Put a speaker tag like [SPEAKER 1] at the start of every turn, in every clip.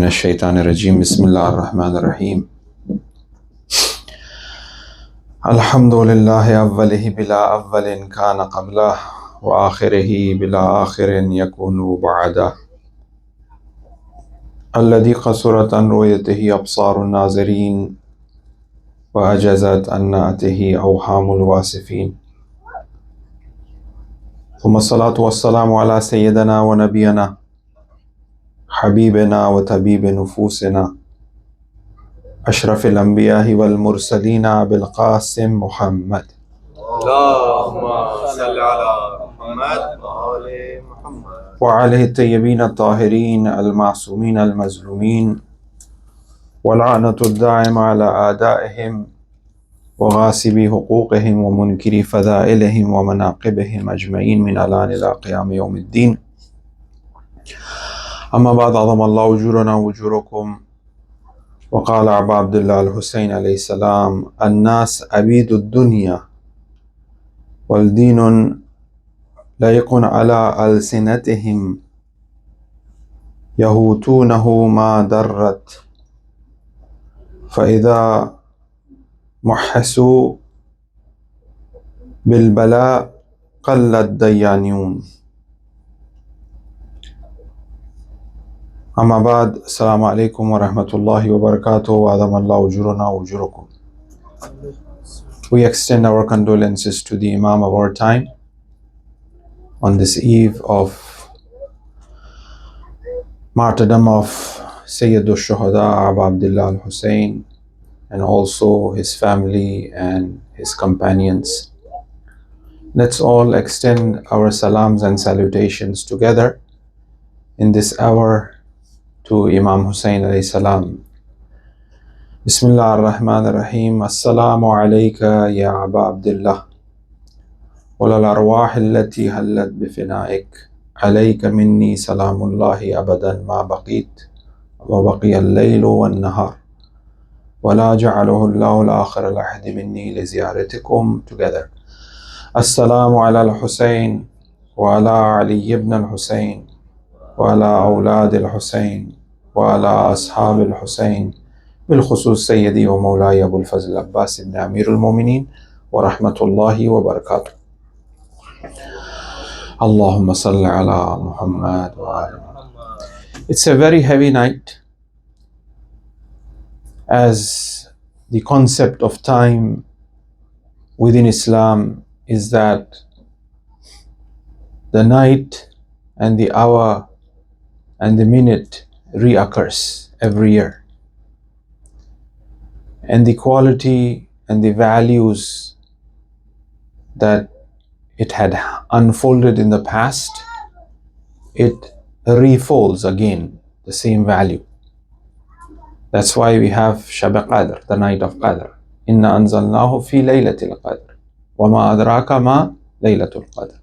[SPEAKER 1] من الشيطان الرجيم بسم الله الرحمن الرحيم الحمد لله أوله بلا أول كان قبله وآخره بلا آخر يكون بعده الذي قصرت عن رؤيته أبصار الناظرين وأجزت عن نعته أوهام الواصفين ثم الصلاة والسلام على سيدنا ونبينا حبيبنا وطبيب نفوسنا أشرف الأنبياء والمرسلين أبي القاسم محمد
[SPEAKER 2] اللهم صل على محمد وآل محمد
[SPEAKER 1] وعليه الطيبين الطاهرين المعصومين المظلومين واللعنة الدائمة على أعدائهم وغاصبي حقوقهم ومنكري فضائلهم ومناقبهم أجمعين من الآن إلى قيام يوم الدين. أما بعد، عظم الله أجورنا وأجوركم. وقال أبا عبد الله الحسين عليه السلام: الناس عبيد الدنيا والدين لايق على ألسنتهم يهوتونه ما درت فإذا محسوا بالبلاء قل الديانون. أما بعد، السلام عليكم ورحمة الله وبركاته وعظم الله أجورنا وأجوركم. We extend our condolences to the Imam of our time on this eve of martyrdom of Sayyidul Shuhada Abu Abdullah al-Husayn, and also his family and his companions. Let's all extend our salams and salutations together in this hour to Imam Husayn alayhi salam. Bismillah ar-Rahman ar-Rahim. Assalamu alayka ya Aba Abdullah wa lal arwah allati hallat bifina'ik alayka minni salamullahi abadan ma baqit wa baqiya al-laylu wan-nahar wa la ja'alahu Allahu al-akhir al-ahd minni li ziyaratikum. Together. Assalamu ala al-Husayn wa ala Ali ibn al-Husayn wa ala awlad al-Husayn wa ala ashab al-Husayn بالخصوص سيدي ومولاي أبو الفضل عباس بن أمير المؤمنين ورحمة الله وبركاته. اللهم صل على محمد وآل محمد. It's a very heavy night, as the concept of time within Islam is that the night and the hour and the minute reoccurs every year. And the quality and the values that it had unfolded in the past, it refolds again the same value. That's why we have Shab Qadr, the night of Qadr. Inna anzalnahu fi laylatil Qadr. Wa ma adraka ma laylatul Qadr.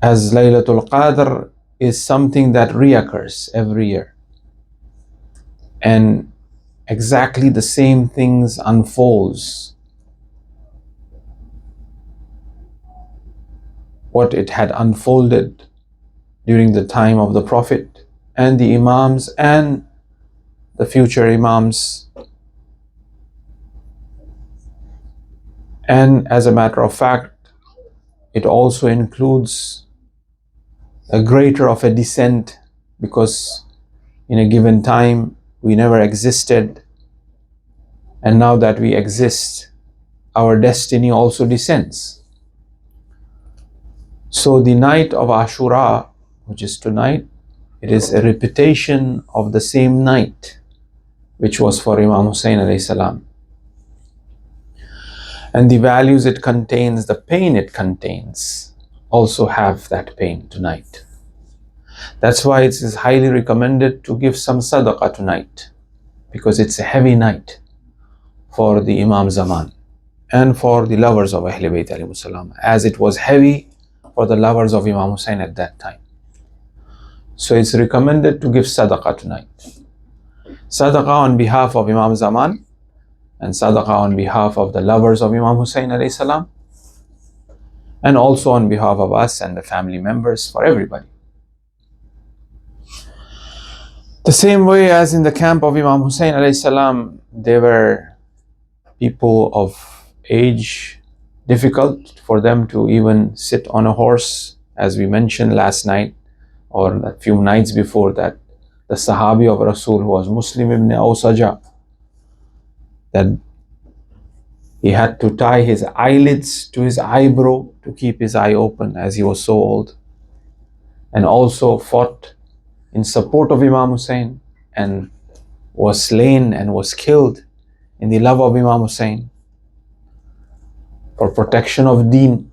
[SPEAKER 1] As Laylatul Qadr is something that reoccurs every year. And exactly the same things unfolds what it had unfolded during the time of the Prophet and the Imams and the future Imams. And as a matter of fact, it also includes a greater of a descent, because in a given time we never existed, and now that we exist, our destiny also descends. So the night of Ashura, which is tonight, it is a repetition of the same night which was for Imam Husayn alayhi salam. And the values it contains, the pain it contains, also have that pain tonight. That's why it is highly recommended to give some sadaqah tonight, because it's a heavy night for the Imam Zaman and for the lovers of Ahl Bayt alayhimus salam, as it was heavy for the lovers of Imam Husayn at that time. So it's recommended to give sadaqah tonight. Sadaqah on behalf of Imam Zaman and sadaqah on behalf of the lovers of Imam Husayn alayhi salam, and also on behalf of us and the family members, for everybody. The same way as in the camp of Imam Husayn alayhi salam, they were people of age, difficult for them to even sit on a horse, as we mentioned last night or a few nights before that. The Sahabi of Rasul, who was Muslim ibn Awsaja, that he had to tie his eyelids to his eyebrow to keep his eye open as he was so old, and also fought in support of Imam Husayn and was slain and was killed in the love of Imam Husayn for protection of Deen,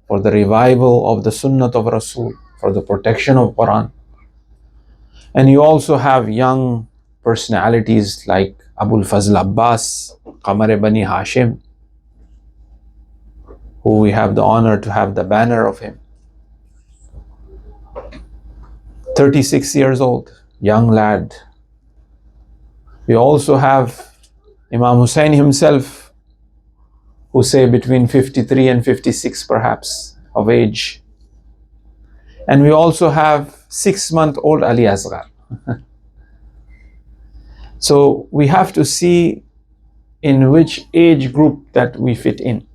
[SPEAKER 1] for the revival of the Sunnah of Rasul, for the protection of Quran. And you also have young personalities like Abul Fazl Abbas, Qamar Bani Hashim, who we have the honor to have the banner of him. 36 years old, young lad. We also have Imam Husayn himself, who say between 53 and 56 perhaps of age. And we also have 6-month-old Ali Asghar. So we have to see in which age group that we fit in,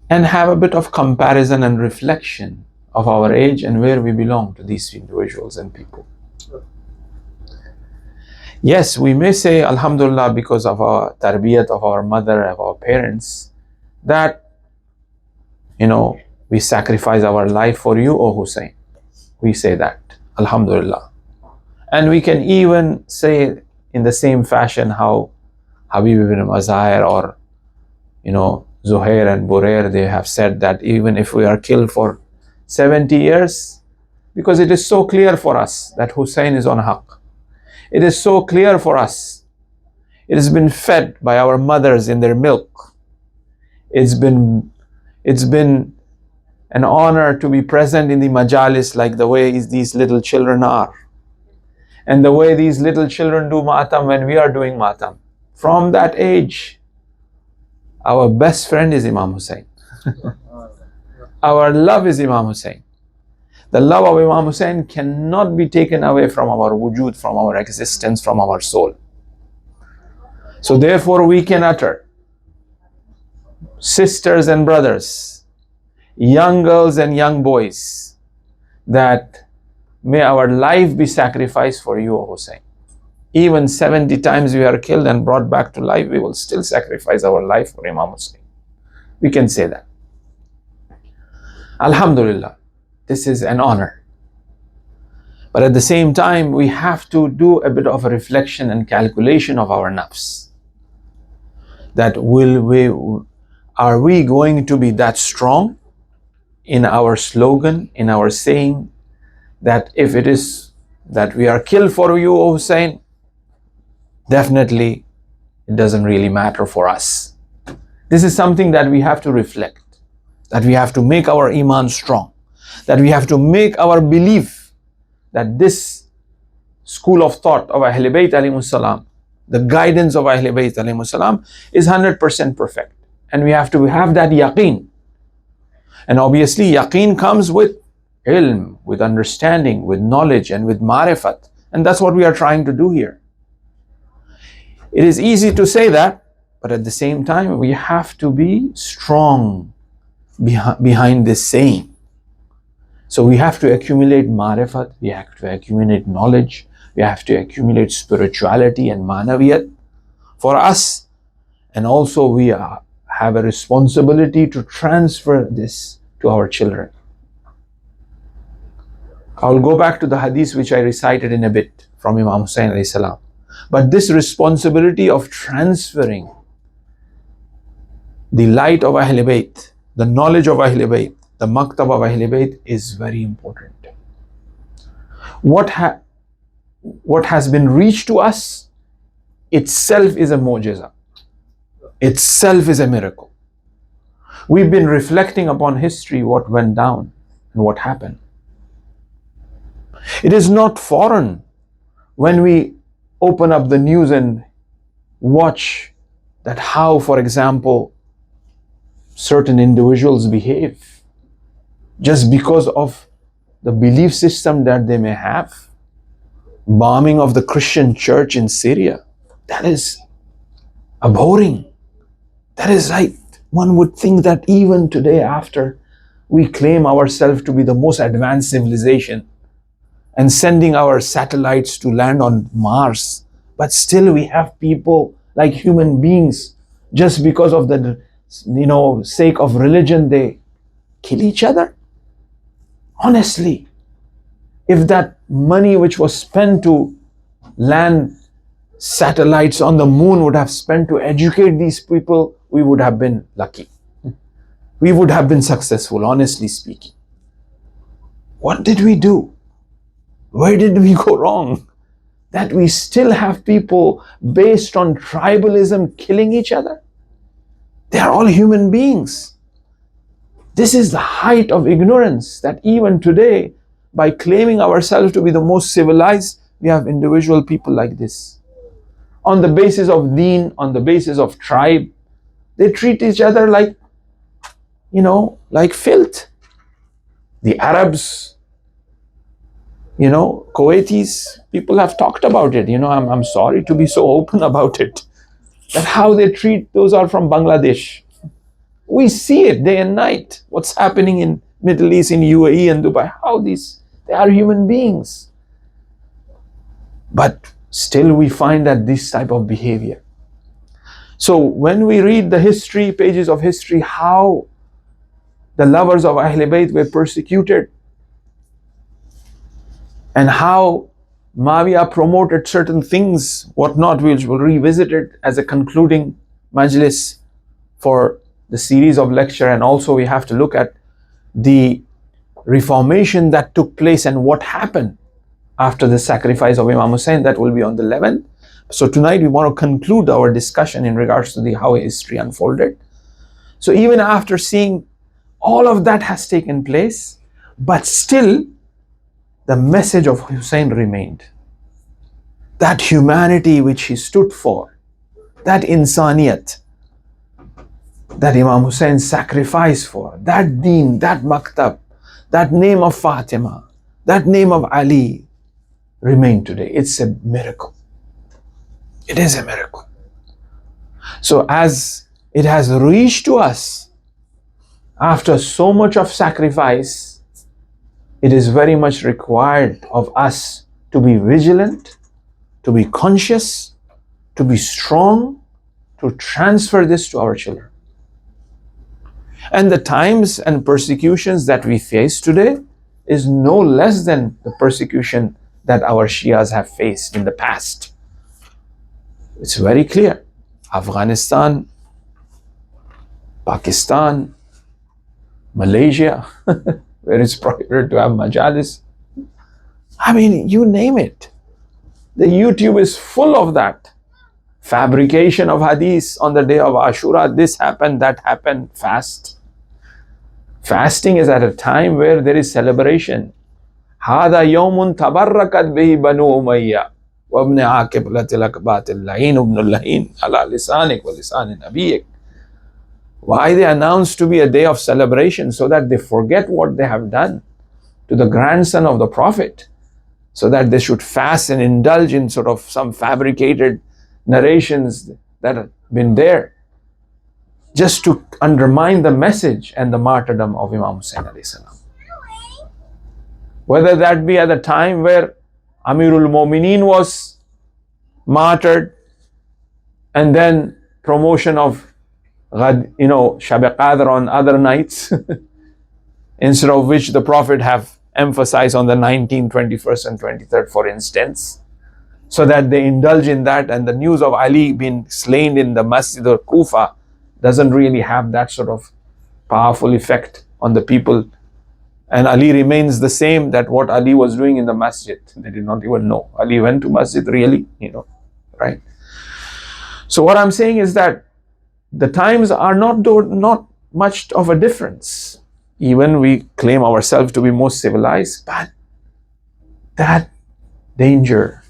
[SPEAKER 1] and have a bit of comparison and reflection of our age and where we belong to these individuals and people. Yes, we may say Alhamdulillah because of our tarbiyat of our mother, of our parents, that we sacrifice our life for you, O Hussein. We say that, Alhamdulillah. And we can even say in the same fashion how Habib ibn Mazahir or Zuhair and Burair, they have said that even if we are killed for 70 years, because it is so clear for us that Hussein is on haqq. It is so clear for us. It has been fed by our mothers in their milk. It's been an honor to be present in the majalis like the way these little children are. And the way these little children do matam when we are doing matam. From that age, our best friend is Imam Husayn. Our love is Imam Husayn. The love of Imam Husayn cannot be taken away from our wujud, from our existence, from our soul. So therefore we can utter, sisters and brothers, young girls and young boys, that may our life be sacrificed for you, O Husayn. Even 70 times we are killed and brought back to life, we will still sacrifice our life for Imam Husayn. We can say that. Alhamdulillah, this is an honor. But at the same time, we have to do a bit of a reflection and calculation of our nafs. That are we going to be that strong in our slogan, in our saying, that if it is that we are killed for you, O Hussein, definitely it doesn't really matter for us. This is something that we have to reflect, that we have to make our iman strong, that we have to make our belief that this school of thought of Ahlul Bayt alayhimus salam, the guidance of Ahlul Bayt alayhimus salam, is 100% perfect. And we have to have that yaqeen. And obviously yaqeen comes with ilm, with understanding, with knowledge and with marifat. And that's what we are trying to do here. It is easy to say that, but at the same time we have to be strong behind this saying. So we have to accumulate marifat, we have to accumulate knowledge, we have to accumulate spirituality and manaviyat for us. And also we have a responsibility to transfer this to our children. I'll go back to the hadith which I recited in a bit from Imam Husayn alayhi salam. But this responsibility of transferring the light of Ahlul Bayt, the knowledge of Ahlul Bayt, the maktab of Ahlul Bayt is very important. What has been reached to us itself is a mu'jiza. Itself is a miracle. We've been reflecting upon history, what went down and what happened. It is not foreign when we open up the news and watch that how, for example, certain individuals behave just because of the belief system that they may have. bombing of the Christian church in Syria. That is abhorring. That is right. One would think that even today, after we claim ourselves to be the most advanced civilization and sending our satellites to land on Mars, but still we have people like human beings, just because of the sake of religion, they kill each other. Honestly, if that money which was spent to land satellites on the moon would have spent to educate these people, we would have been lucky. We would have been successful, honestly speaking. What did we do? Where did we go wrong? That we still have people based on tribalism killing each other? They are all human beings. This is the height of ignorance, that even today, by claiming ourselves to be the most civilized, we have individual people like this. On the basis of deen, on the basis of tribe, they treat each other like, like filth. The Arabs, Kuwaitis, people have talked about it. I'm sorry to be so open about it. That how they treat those are from Bangladesh. We see it day and night. What's happening in Middle East, in UAE and Dubai. They are human beings. But still we find that this type of behavior. So when we read the history, pages of history, how the lovers of Ahl Bayt were persecuted, and how Muawiyah promoted certain things, whatnot, which we'll revisit it as a concluding majlis for the series of lecture. And also we have to look at the reformation that took place and what happened after the sacrifice of Imam Husayn. That will be on the 11th. So tonight we want to conclude our discussion in regards to how history unfolded. So even after seeing all of that has taken place, but still the message of Husayn remained. That humanity which he stood for, that insaniyat, that Imam Husayn sacrificed for, that deen, that maktab, that name of Fatima, that name of Ali remain today. It's a miracle. It is a miracle. So as it has reached to us after so much of sacrifice, it is very much required of us to be vigilant, to be conscious, to be strong, to transfer this to our children. And the times and persecutions that we face today is no less than the persecution that our Shias have faced in the past. It's very clear. Afghanistan, Pakistan, Malaysia, where it's prohibited to have majalis. I mean, you name it. The YouTube is full of that. Fabrication of hadith on the day of Ashura, this happened, that happened, fast. Fasting is at a time where there is celebration. هذا يوم تبركت به بنو أمية وابن عاقب لتلقبات اللعين ابن اللعين على لسانك ولسان نبيك. Why they announced to be a day of celebration? So that they forget what they have done to the grandson of the Prophet, so that they should fast and indulge in sort of some fabricated narrations that have been there, just to undermine the message and the martyrdom of Imam Husayn alayhi salam. Whether that be at the time where Amirul Mu'mineen was martyred, and then promotion of Shab-e Qadr on other nights, instead of which the Prophet have emphasized on the 19th, 21st and 23rd, for instance, so that they indulge in that, and the news of Ali being slain in the Masjid of Kufa doesn't really have that sort of powerful effect on the people. And Ali remains the same, that what Ali was doing in the masjid, they did not even know. Ali went to masjid really, right? So what I'm saying is that the times are not much of a difference. Even we claim ourselves to be most civilized, but that danger,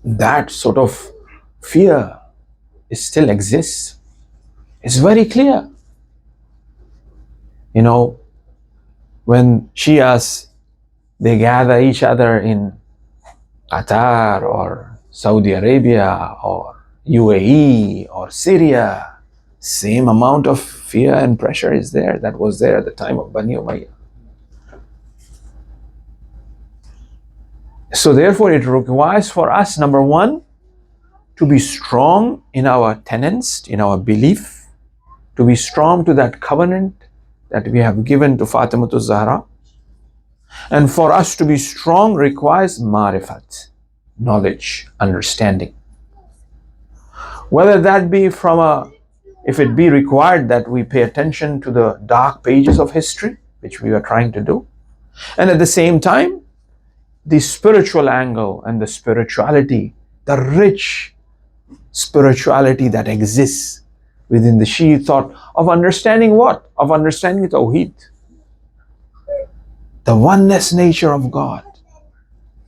[SPEAKER 1] that sort of fear, it still exists. It's very clear. When Shias, they gather each other in Qatar or Saudi Arabia or UAE or Syria, same amount of fear and pressure is there that was there at the time of Bani Umayyah. So therefore it requires for us, number one, to be strong in our tenets, in our belief, to be strong to that covenant that we have given to Fatimatu Zahra. And for us to be strong requires marifat, knowledge, understanding. Whether that be if it be required that we pay attention to the dark pages of history, which we are trying to do, and at the same time, the spiritual angle and the spirituality, the rich spirituality that exists within the Shi'i thought of understanding what? Of understanding Tawheed, the oneness nature of God.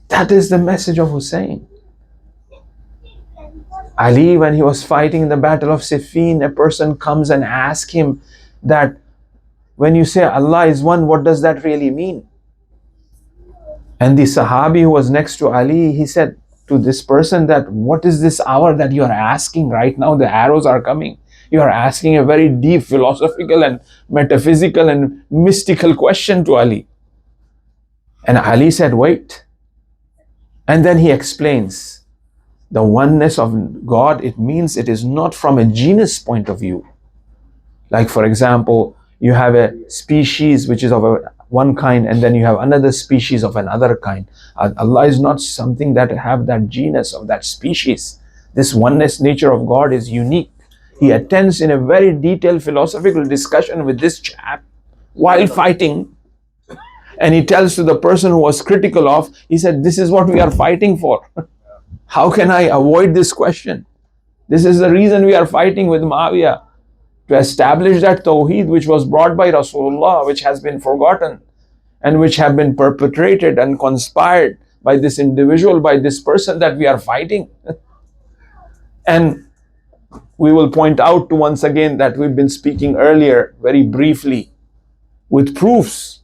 [SPEAKER 1] That is the message of Husayn. Ali, when he was fighting in the battle of Siffin, a person comes and asks him that when you say Allah is one, what does that really mean? And the Sahabi who was next to Ali, he said to this person that, what is this hour that you are asking right now? The arrows are coming. You are asking a very deep philosophical and metaphysical and mystical question to Ali. And Ali said, wait. And then he explains the oneness of God. It means it is not from a genus point of view. Like for example, you have a species which is of one kind, and then you have another species of another kind. Allah is not something that have that genus of that species. This oneness nature of God is unique. He attends in a very detailed philosophical discussion with this chap while fighting. And he tells to the person who was critical of, he said, this is what we are fighting for. How can I avoid this question? This is the reason we are fighting with Muawiyah, to establish that Tawheed which was brought by Rasulullah, which has been forgotten and which have been perpetrated and conspired by this individual, by this person that we are fighting. And we will point out to once again that we've been speaking earlier very briefly with proofs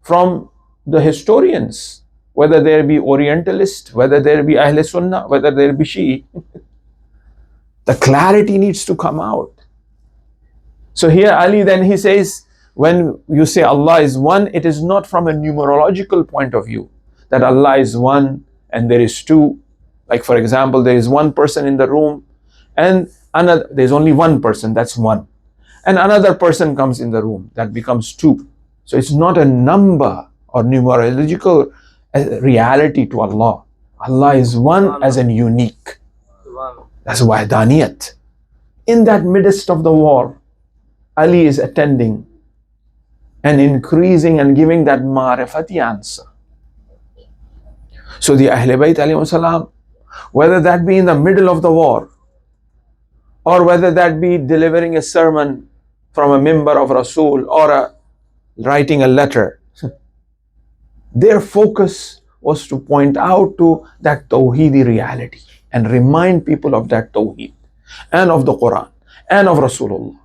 [SPEAKER 1] from the historians, whether there be Orientalist, whether there be Ahl Sunnah, whether there be Shi'i. The clarity needs to come out. So here Ali then he says, when you say Allah is one, it is not from a numerological point of view, that Allah is one and there is two. Like for example, there is one person in the room and there's only one person, that's one. And another person comes in the room, that becomes two. So it's not a number or numerological reality to Allah. Allah is one as in unique. That's wahdaniyat. In that midst of the war, Ali is attending and increasing and giving that marifati answer. So the Ahl Bayt alayhi salam, whether that be in the middle of the war, or whether that be delivering a sermon from a member of Rasul, or writing a letter, their focus was to point out to that Tawheedi reality and remind people of that Tawheed and of the Quran and of Rasulullah.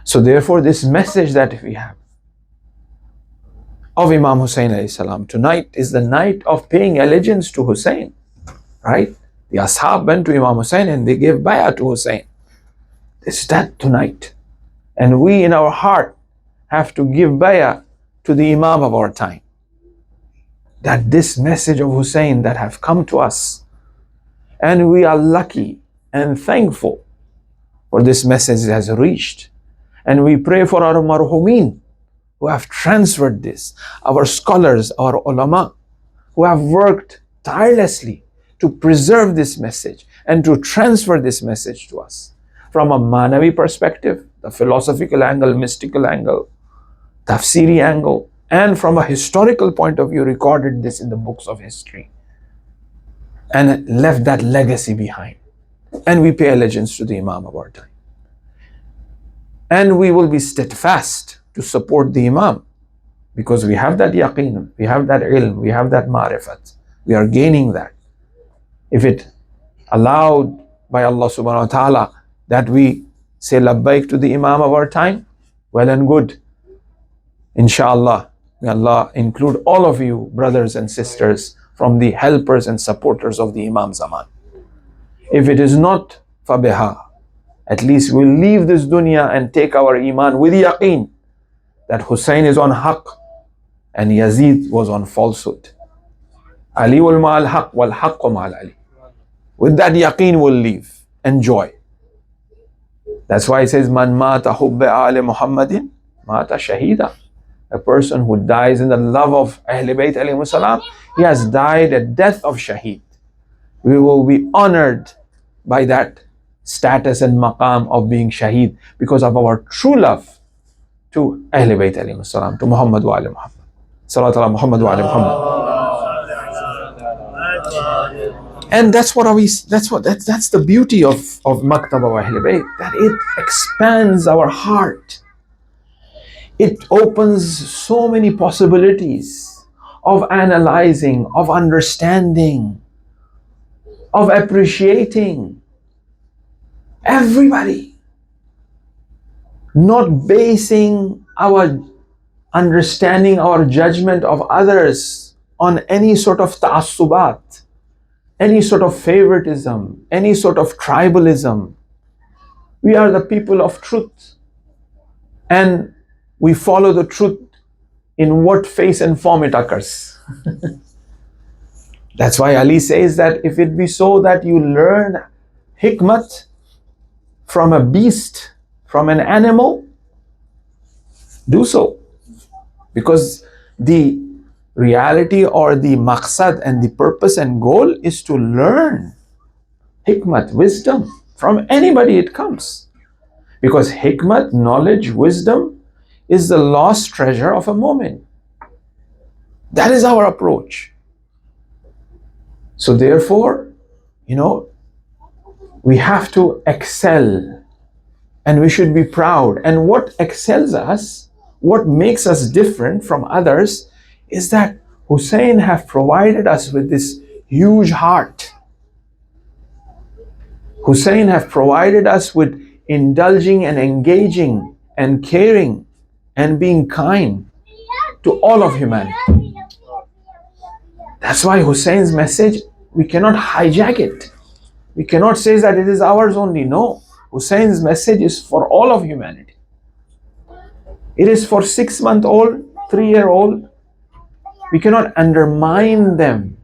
[SPEAKER 1] So therefore this message that we have of Imam Husayn alayhi salam, tonight is the night of paying allegiance to Husayn, right? The Ashab went to Imam Husayn and they gave bay'ah to Husayn. It's that tonight. And we in our heart have to give bay'ah to the Imam of our time. That this message of Husayn that have come to us, and we are lucky and thankful for this message that has reached. And we pray for our marhumeen who have transferred this, our scholars, our ulama, who have worked tirelessly to preserve this message and to transfer this message to us. From a manavi perspective, the philosophical angle, mystical angle, tafsiri angle, and from a historical point of view, recorded this in the books of history and left that legacy behind. And we pay allegiance to the Imam of our time. And we will be steadfast to support the Imam, because we have that yaqeen, we have that ilm, we have that ma'rifat. We are gaining that. If it allowed by Allah subhanahu wa ta'ala that we say labbaik to the Imam of our time, well and good. Inshallah, may Allah include all of you brothers and sisters from the helpers and supporters of the Imam Zaman. If it is not, fabiha, at least we'll leave this dunya and take our iman with yaqeen that Hussein is on haqq and Yazid was on falsehood. Ali wal ma'al haqq wal haqq ma'al Ali. With that yaqeen we'll leave. Enjoy. That's why it says, Man mata hubba ali Muhammadin mata shahida. A person who dies in the love of Ahlul Bayt alayhimus salam, he has died a death of shaheed. We will be honored by that status and maqam of being shaheed because of our true love to Ahlul Bayt alayhimus salam, to Muhammad wa ali Muhammad. Salatu ala Muhammad wa ali Muhammad. And that's the beauty of Maktab of Ahlul Bayt, that it expands our heart. It opens so many possibilities of analyzing, of understanding, of appreciating everybody, not basing our understanding, our judgment of others on any sort of ta'assubat, any sort of favoritism, any sort of tribalism. We are the people of truth, and we follow the truth in what face and form it occurs. That's why Ali says that if it be so that you learn hikmat from a beast, from an animal, do so. Because the reality or the maqsad and the purpose and goal is to learn hikmat, wisdom, from anybody it comes. Because hikmat, knowledge, wisdom is the lost treasure of a moment. That is our approach. So therefore, we have to excel and we should be proud. And what excels us, what makes us different from others, is that Hussein have provided us with this huge heart. Hussein have provided us with indulging and engaging and caring and being kind to all of humanity. That's why Hussein's message, we cannot hijack it. We cannot say that it is ours only. No, Hussein's message is for all of humanity. It is for 6-month-old, 3-year-old. We cannot undermine them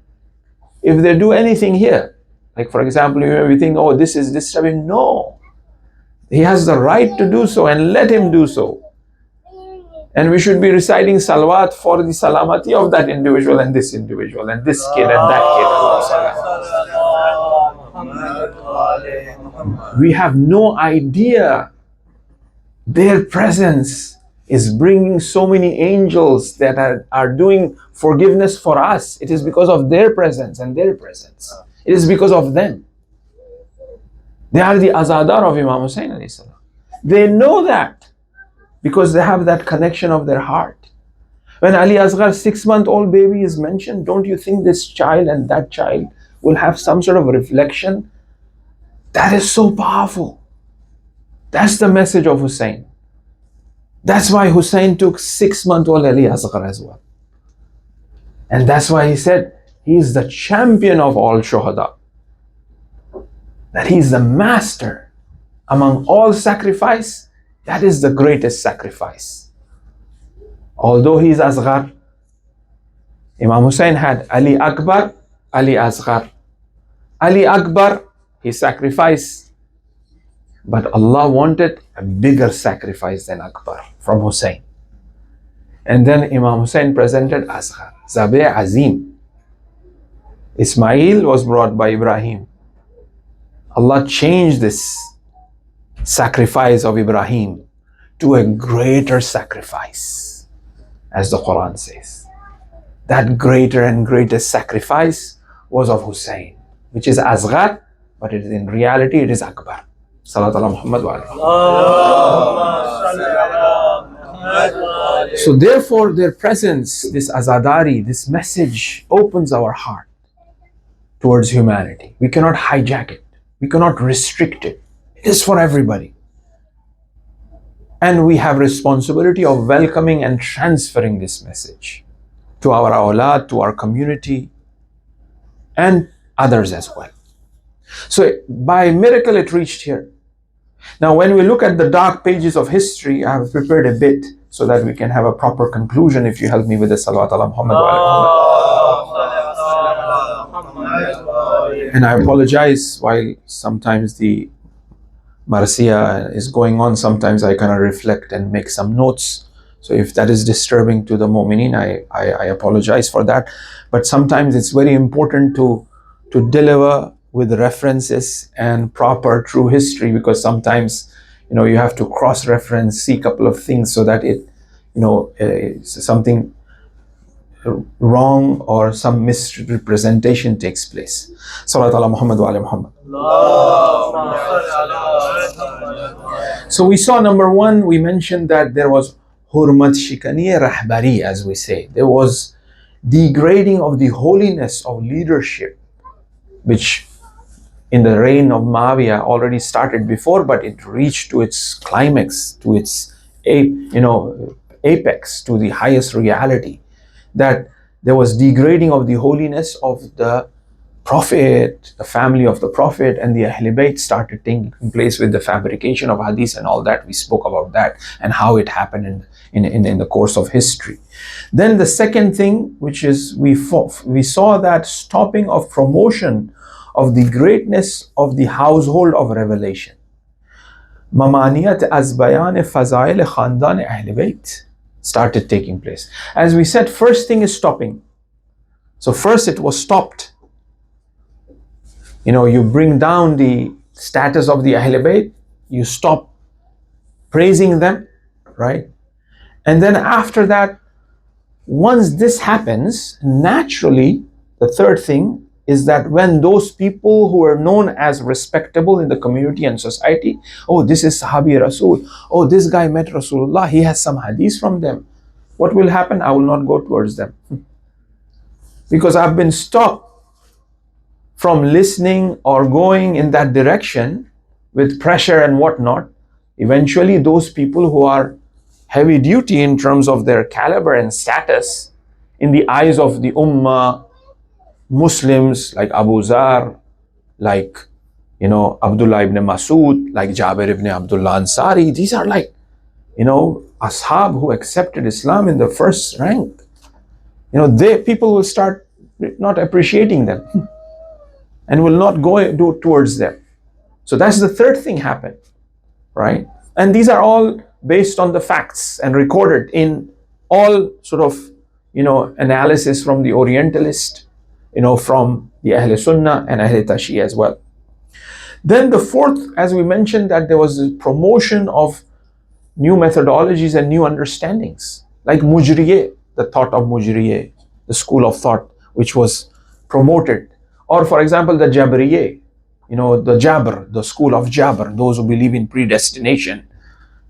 [SPEAKER 1] if they do anything here. Like for example, we think, oh, this is disturbing. No, he has the right to do so, and let him do so. And we should be reciting salawat for the salamati of that individual and this individual and this kid and that kid. We have no idea their presence is bringing so many angels that are doing forgiveness for us. It is because of their presence and their presence. It is because of them. They are the Azadar of Imam Husayn alayhi salam. They know that because they have that connection of their heart. When Ali Asghar's 6-month-old baby is mentioned, don't you think this child and that child will have some sort of reflection? That is so powerful. That's the message of Hussein. That's why Hussein took 6-month-old Ali Asghar as well. And that's why he said he is the champion of all shuhada. That he is the master among all sacrifice. That is the greatest sacrifice. Although he is Asghar, Imam Husayn had Ali Akbar, Ali Asghar. Ali Akbar, he sacrificed. But Allah wanted a bigger sacrifice than Akbar from Husayn. And then Imam Husayn presented Asghar, Zabeh Azim. Ismail was brought by Ibrahim. Allah changed this sacrifice of Ibrahim to a greater sacrifice, as the Quran says. That greater and greatest sacrifice was of Hussein, which is Asghar, but it is in reality it is Akbar. Salat ala Muhammad wa alihi. So therefore their presence, this Azadari, this message opens our heart towards humanity. We cannot hijack it. We cannot restrict it. It is for everybody. And we have responsibility of welcoming and transferring this message to our awlad, to our community, and others as well. So by miracle it reached here. Now when we look at the dark pages of history, I have prepared a bit so that we can have a proper conclusion if you help me with the salawat ala Muhammad wa ala Muhammad. And I apologize while sometimes the Marsiya is going on, sometimes I kind of reflect and make some notes. So if that is disturbing to the mu'mineen, I apologize for that. But sometimes it's very important to deliver with references and proper true history, because sometimes you have to cross-reference, see a couple of things so that it something wrong or some misrepresentation takes place. Salawat ala Muhammad wa ala Muhammad. So we saw, number one, we mentioned that there was hurmat shikaniye rahbari, as we say. There was degrading of the holiness of leadership, which in the reign of Muawiyah already started before, but it reached to its climax, to its apex, to the highest reality, that there was degrading of the holiness of the Prophet, the family of the Prophet, and the Ahl Bayt started taking place with the fabrication of hadith and all that. We spoke about that and how it happened in the course of history. Then the second thing, which is we saw that stopping of promotion of the greatness of the household of revelation. Mamaniyat az bayan fazail khandan Ahl Bayt started taking place. As we said, first thing is stopping. So first it was stopped. You bring down the status of the Ahl Bayt, you stop praising them, right? And then after that, once this happens, naturally, the third thing is that when those people who are known as respectable in the community and society, oh, this is Sahabi Rasul, oh, this guy met Rasulullah, he has some hadith from them. What will happen? I will not go towards them. Because I've been stopped from listening or going in that direction with pressure and whatnot. Eventually, those people who are heavy duty in terms of their caliber and status in the eyes of the Ummah, Muslims like Abu Zar, like Abdullah ibn Masud, like Jabir ibn Abdullah Ansari, these are like ashab who accepted Islam in the first rank. People will start not appreciating them and will not go towards them. So that's the third thing happened, right? And these are all based on the facts and recorded in all sort of analysis from the Orientalist, from the Ahl Sunnah and Ahl Tashi as well. Then the fourth, as we mentioned, that there was a promotion of new methodologies and new understandings, like Mujriye, the thought of Mujriye, the school of thought, which was promoted. Or for example, the Jabriye, the Jabr, the school of Jabr, those who believe in predestination,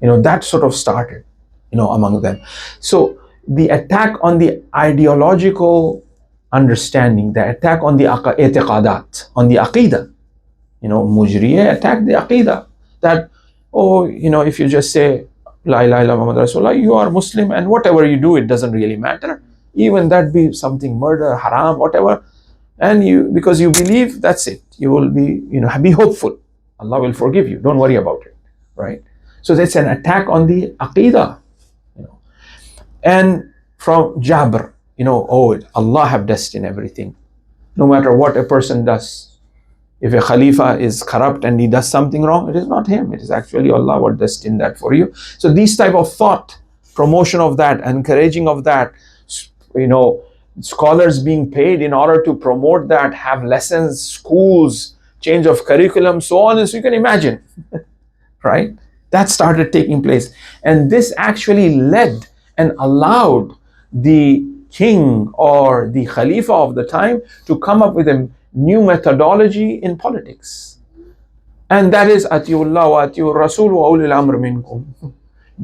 [SPEAKER 1] that sort of started, among them. So the attack on the ideological understanding, the attack on the i'tiqadat, on the aqidah, Mujriye attacked the aqidah, that, if you just say, La ilaha illallah Muhammad Rasulullah, you are Muslim, and whatever you do, it doesn't really matter. Even that be something murder, haram, whatever. And because you believe, that's it. You will be hopeful. Allah will forgive you. Don't worry about it, right? So that's an attack on the aqidah, And from Jabr, Allah have destined everything. No matter what a person does. If a Khalifa is corrupt and he does something wrong, it is not him. It is actually Allah what destined that for you. So these type of thought, promotion of that, encouraging of that, scholars being paid in order to promote that, have lessons, schools, change of curriculum, so on, as you can imagine, right? That started taking place. And this actually led and allowed the king or the Khalifa of the time to come up with a new methodology in politics. And that is Atiullah wa Atiur Rasul wa ulil amr minkum.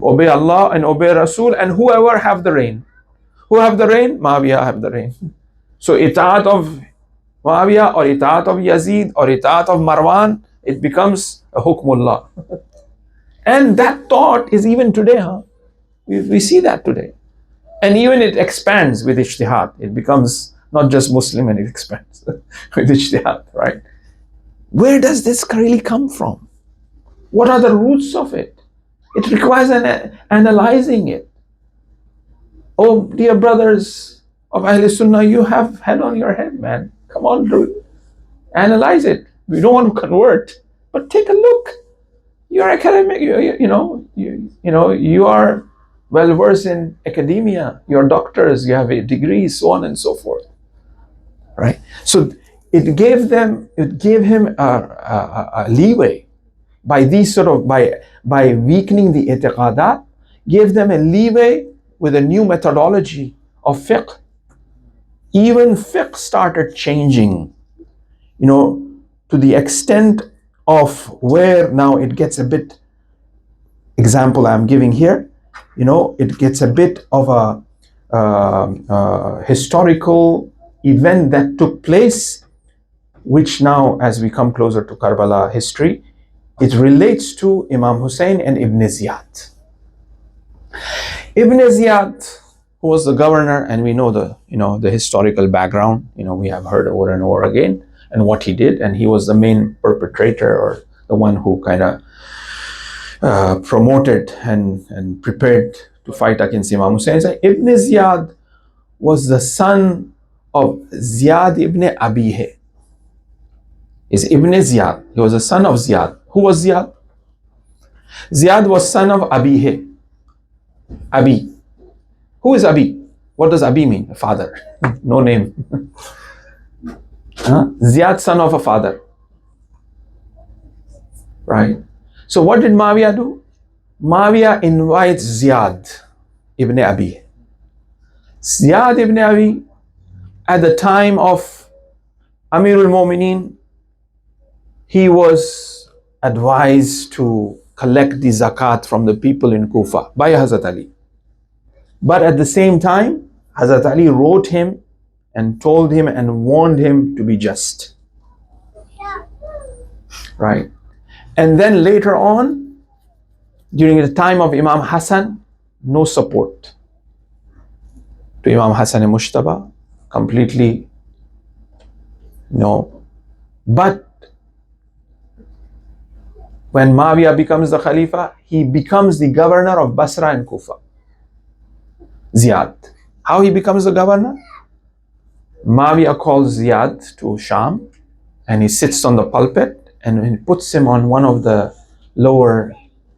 [SPEAKER 1] Obey Allah and obey Rasul and whoever have the reign. Who have the reign? Muawiyah have the reign. So itaat of Muawiyah or itaat of Yazid or itaat of Marwan, it becomes a hukmullah. And that thought is even today, we see that today. And even it expands with ijtihad. It becomes not just Muslim and it expands with ijtihad, right? Where does this really come from? What are the roots of it? It requires analyzing it. Oh, dear brothers of Ahl Sunnah, you have head on your head, man. Come on, analyze it. We don't want to convert, but take a look. You're academic, you are well versed in academia. You're doctors, you have a degree, so on and so forth, right? So it gave him a leeway by these by weakening the i'tiqadat, gave them a leeway with a new methodology of fiqh. Even fiqh started changing, to the extent of where now it gets a bit, example I'm giving here, it gets a bit of a historical event that took place, which now, as we come closer to Karbala history, it relates to Imam Husayn and Ibn Ziyad. Ibn Ziyad, who was the governor, and we know the historical background, we have heard over and over again, and what he did, and he was the main perpetrator, or the one who kind of promoted and prepared to fight against Imam Husayn. So Ibn Ziyad was the son of Ziyad ibn Abihe. Is Ibn Ziyad. He was the son of Ziyad. Who was Ziyad? Ziyad was son of Abihe. Abi. Who is Abi? What does Abi mean? Father. No name. Ziyad, son of a father. Right? So what did Muawiyah do? Muawiyah invites Ziyad ibn Abi. Ziyad ibn Abi, at the time of Amirul Mu'mineen, he was advised to collect the zakat from the people in Kufa by Hazrat Ali. But at the same time, Hazrat Ali wrote him and told him and warned him to be just. Right? And then later on, during the time of Imam Hassan, no support to Imam Hassan Mushtaba, completely no. But when Muawiyah becomes the Khalifa, he becomes the governor of Basra and Kufa. Ziyad. How he becomes the governor? Muawiyah calls Ziyad to Sham, and he sits on the pulpit, and he puts him on one of the lower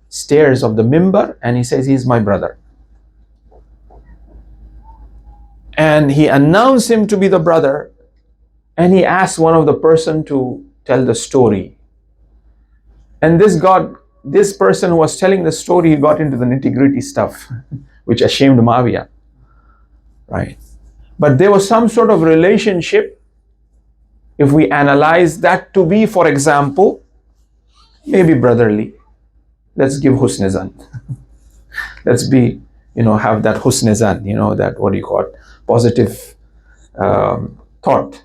[SPEAKER 1] stairs of the mimbar, and he says, he's my brother. And he announced him to be the brother, and he asked one of the person to tell the story. And this person who was telling the story, he got into the nitty-gritty stuff, which ashamed Muawiyah, right? But there was some sort of relationship, if we analyze that to be, for example, maybe brotherly. Let's give husn zan. Let's be, have that husn zan, that, what do you call it, positive thought,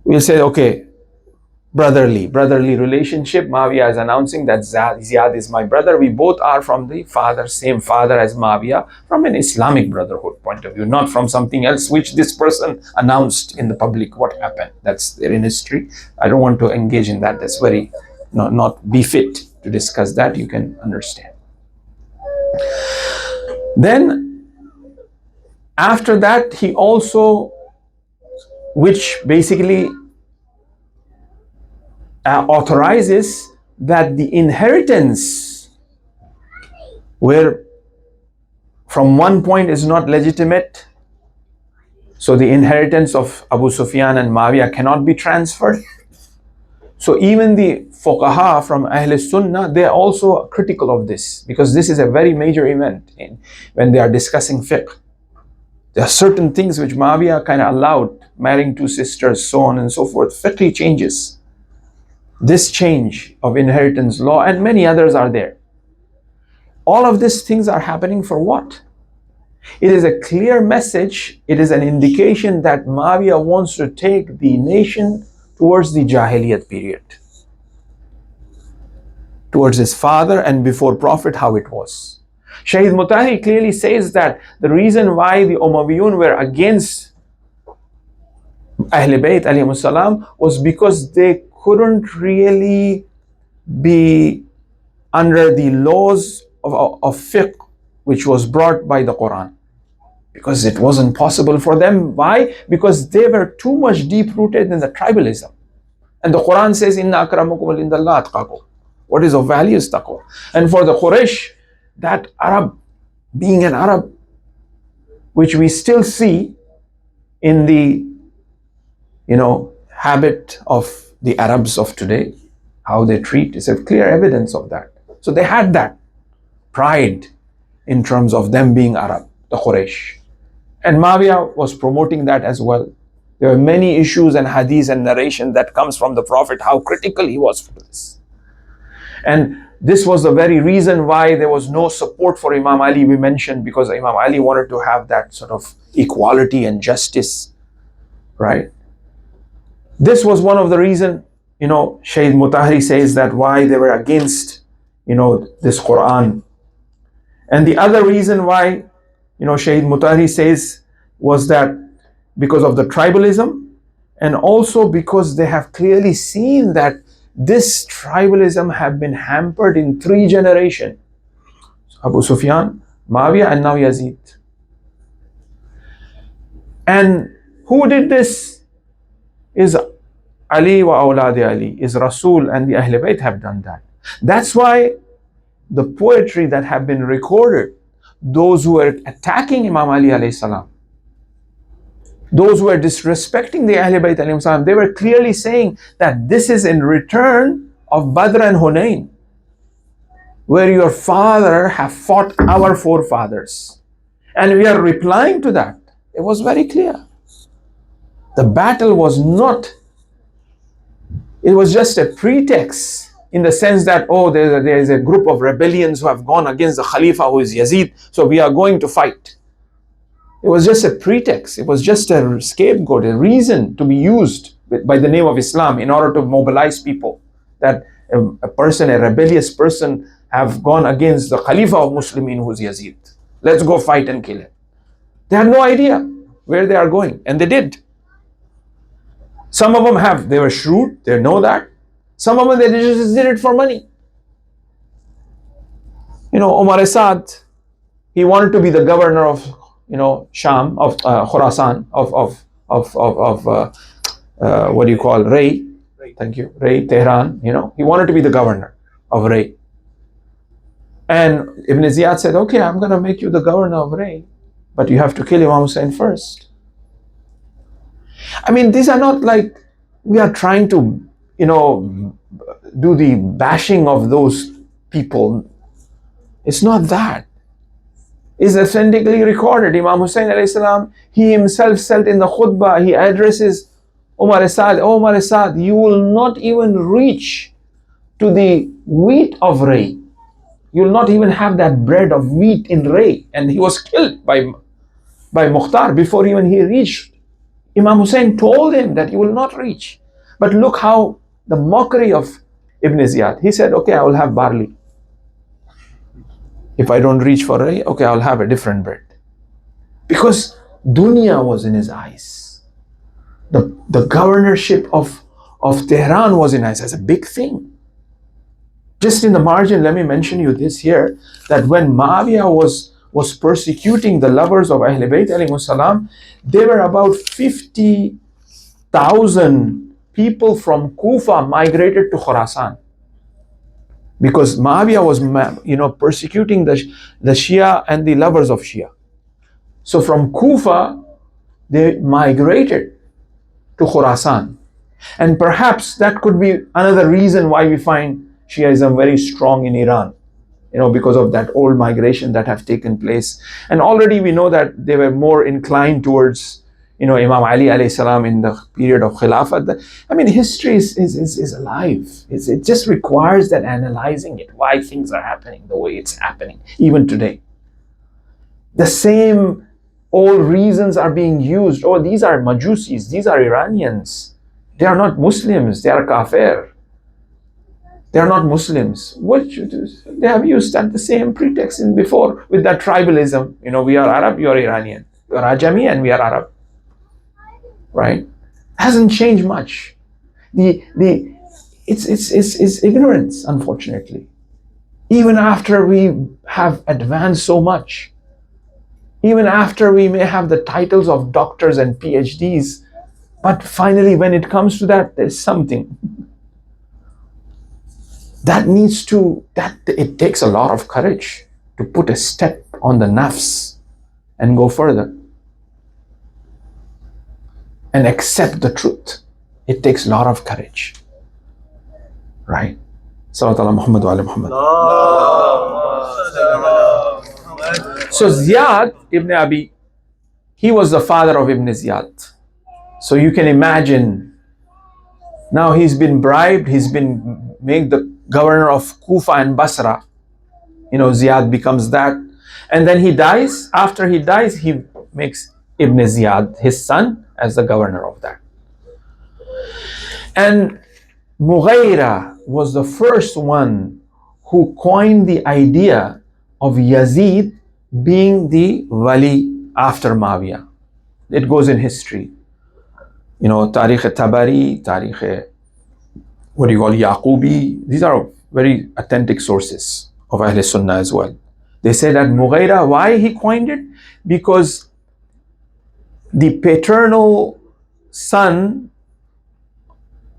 [SPEAKER 1] We'll say, okay, brotherly relationship. Muawiyah is announcing that Ziyad is my brother. We both are from the same father as Muawiyah, from an Islamic brotherhood point of view, not from something else which this person announced in the public. What happened? That's there in history. I don't want to engage in that. That's very not befit to discuss that. You can understand. Then after that, he also, which basically authorizes that the inheritance, where from one point is not legitimate, so the inheritance of Abu Sufyan and Muawiyah cannot be transferred. So even the fuqaha from Ahl Sunnah, they are also critical of this, because this is a very major event when they are discussing fiqh. There are certain things which Muawiyah kind of allowed, marrying two sisters, so on and so forth, fiqh changes. This change of inheritance law and many others are there. All of these things are happening for what? It is a clear message. It is an indication that Muawiyah wants to take the nation towards the Jahiliyat period, towards his father and before Prophet, how it was. Shahid Mutahari clearly says that the reason why the Umayyun were against Ahl Bayt alayhi salam was because they couldn't really be under the laws of fiqh which was brought by the Quran, because it wasn't possible for them. Why? Because they were too much deep rooted in the tribalism. And the Quran says, Inna akramakum indallah atqakum. What is of value is taqwa. And for the Quraysh, that Arab, being an Arab, which we still see in the habit of the Arabs of today, how they treat, is a clear evidence of that. So they had that pride in terms of them being Arab, the Quraysh. And Muawiyah was promoting that as well. There are many issues and hadiths and narration that comes from the Prophet, how critical he was for this. And this was the very reason why there was no support for Imam Ali, we mentioned, because Imam Ali wanted to have that sort of equality and justice, right? This was one of the reasons, Shaykh Mutahari says that why they were against, this Quran. And the other reason why, Shaykh Mutahari says was that because of the tribalism, and also because they have clearly seen that this tribalism have been hampered in 3 generations. Abu Sufyan, Muawiyah, and now Yazid. And who did this? Is Ali wa awlad Ali, is Rasul and the Ahl Bayt have done that. That's why the poetry that have been recorded, those who were attacking Imam Ali alayhi salam, those who were disrespecting the Ahl Bayt alayhi salam, they were clearly saying that this is in return of Badr and Hunayn, where your father have fought our forefathers. And we are replying to that. It was very clear. The battle was not, it was just a pretext, in the sense that, there is a group of rebellions who have gone against the Khalifa, who is Yazid, so we are going to fight. It was just a pretext. It was just a scapegoat, a reason to be used by the name of Islam in order to mobilize people. That a rebellious person, have gone against the Khalifa of Muslimin, who is Yazid. Let's go fight and kill him. They had no idea where they are going, and they did. Some of them they were shrewd, they know that. Some of them, they just did it for money. Umar Asad, he wanted to be the governor of, Sham, of Khurasan, what do you call, Ray. Thank you, Ray, Tehran. He wanted to be the governor of Ray. And Ibn Ziyad said, okay, I'm going to make you the governor of Ray, but you have to kill Imam Husayn first. I mean, these are not like we are trying to, do the bashing of those people. It's not that. It's authentically recorded. Imam Husayn alayhi salam, he himself said in the khutbah, he addresses Umar Asad, "Oh Umar Asad, you will not even reach to the wheat of Ray. You will not even have that bread of wheat in Ray." And he was killed by Mukhtar before even he reached. Imam Husayn told him that you will not reach. But look how the mockery of Ibn Ziyad. He said, okay, I will have barley. If I don't reach for Ray, okay, I'll have a different bread. Because dunya was in his eyes. The governorship of Tehran was in his eyes. That's a big thing. Just in the margin, let me mention you this here, that when Muawiyah was persecuting the lovers of Ahl Bayt alayhi salam, there were about 50,000 people from Kufa migrated to Khurasan. Because Muawiyah was, persecuting the Shia and the lovers of Shia. So from Kufa, they migrated to Khurasan. And perhaps that could be another reason why we find Shiaism very strong in Iran. Because of that old migration that have taken place. And already we know that they were more inclined towards, Imam Ali alayhi salam in the period of Khilafat. I mean, history is alive. It just requires that analyzing it, why things are happening the way it's happening, even today. The same old reasons are being used. Oh, these are Majusis, these are Iranians. They are not Muslims, they are kafir. They are not Muslims. They have used that the same pretext in before with that tribalism. We are Arab, you are Iranian. You are Ajami and we are Arab. Right? Hasn't changed much. It's ignorance, unfortunately. Even after we have advanced so much, even after we may have the titles of doctors and PhDs, but finally when it comes to that, there's something that it takes a lot of courage to put a step on the nafs and go further and accept the truth. It takes a lot of courage, right? Salawat ala Muhammad wa ala Muhammad. So Ziyad ibn Abi, he was the father of Ibn Ziyad. So you can imagine, now he's been bribed, he's been made the governor of Kufa and Basra. Ziyad becomes that. And then he dies. After he dies, he makes Ibn Ziyad, his son, as the governor of that. And Mughayra was the first one who coined the idea of Yazid being the wali after Muawiyah. It goes in history. Tarikh Tabari, Tarikh, Yaqubi, these are very authentic sources of Ahl Sunnah as well. They say that Mughayra, why he coined it? Because the paternal son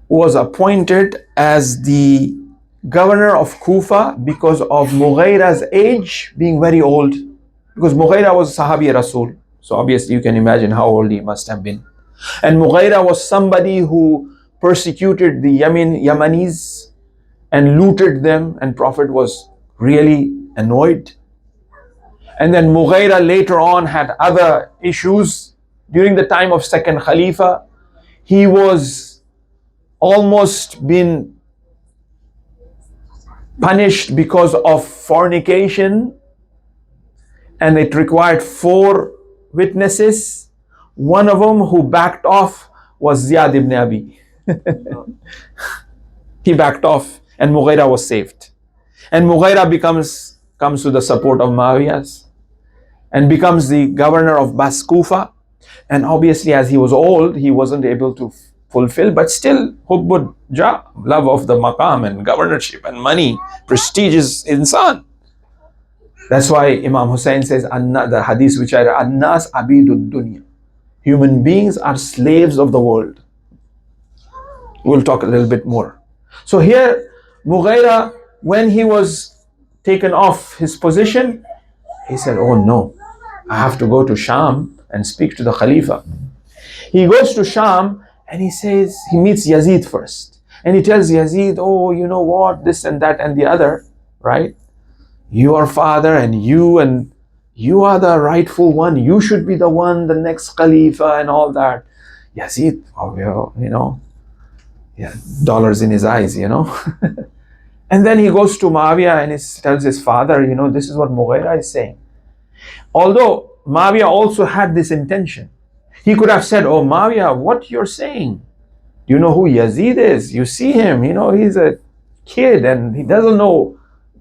[SPEAKER 1] was appointed as the governor of Kufa because of Mughayra's age being very old. Because Mughayra was Sahabi Rasul. So obviously you can imagine how old he must have been. And Mughayra was somebody who persecuted the Yamanis and looted them, and Prophet was really annoyed. And then Mughayra later on had other issues. During the time of second Khalifa, he was almost been punished because of fornication, and it required 4 witnesses. One of them who backed off was Ziyad ibn Abi. He backed off and Mughayra was saved. And Mughayra comes to the support of Muawiyah and becomes the governor of Kufa. And obviously as he was old, he wasn't able to fulfill, but still hubbud ja, love of the maqam and governorship and money, prestigious insan. That's why Imam Husayn says, the hadith which I read, An-nas abidud dunya. Human beings are slaves of the world. We'll talk a little bit more. So here, Mughayra, when he was taken off his position, he said, oh no, I have to go to Sham and speak to the Khalifa. He goes to Sham and he meets Yazid first. And he tells Yazid, oh, you know what, this and that and the other, right? Your father and you are the rightful one. You should be the one, the next Khalifa and all that. Yazid, dollars in his eyes, And then he goes to Muawiyah and he tells his father, this is what Mughayra is saying. Although Muawiyah also had this intention. He could have said, oh Muawiyah, what you're saying? Do you know who Yazid is? You see him, he's a kid and he doesn't know.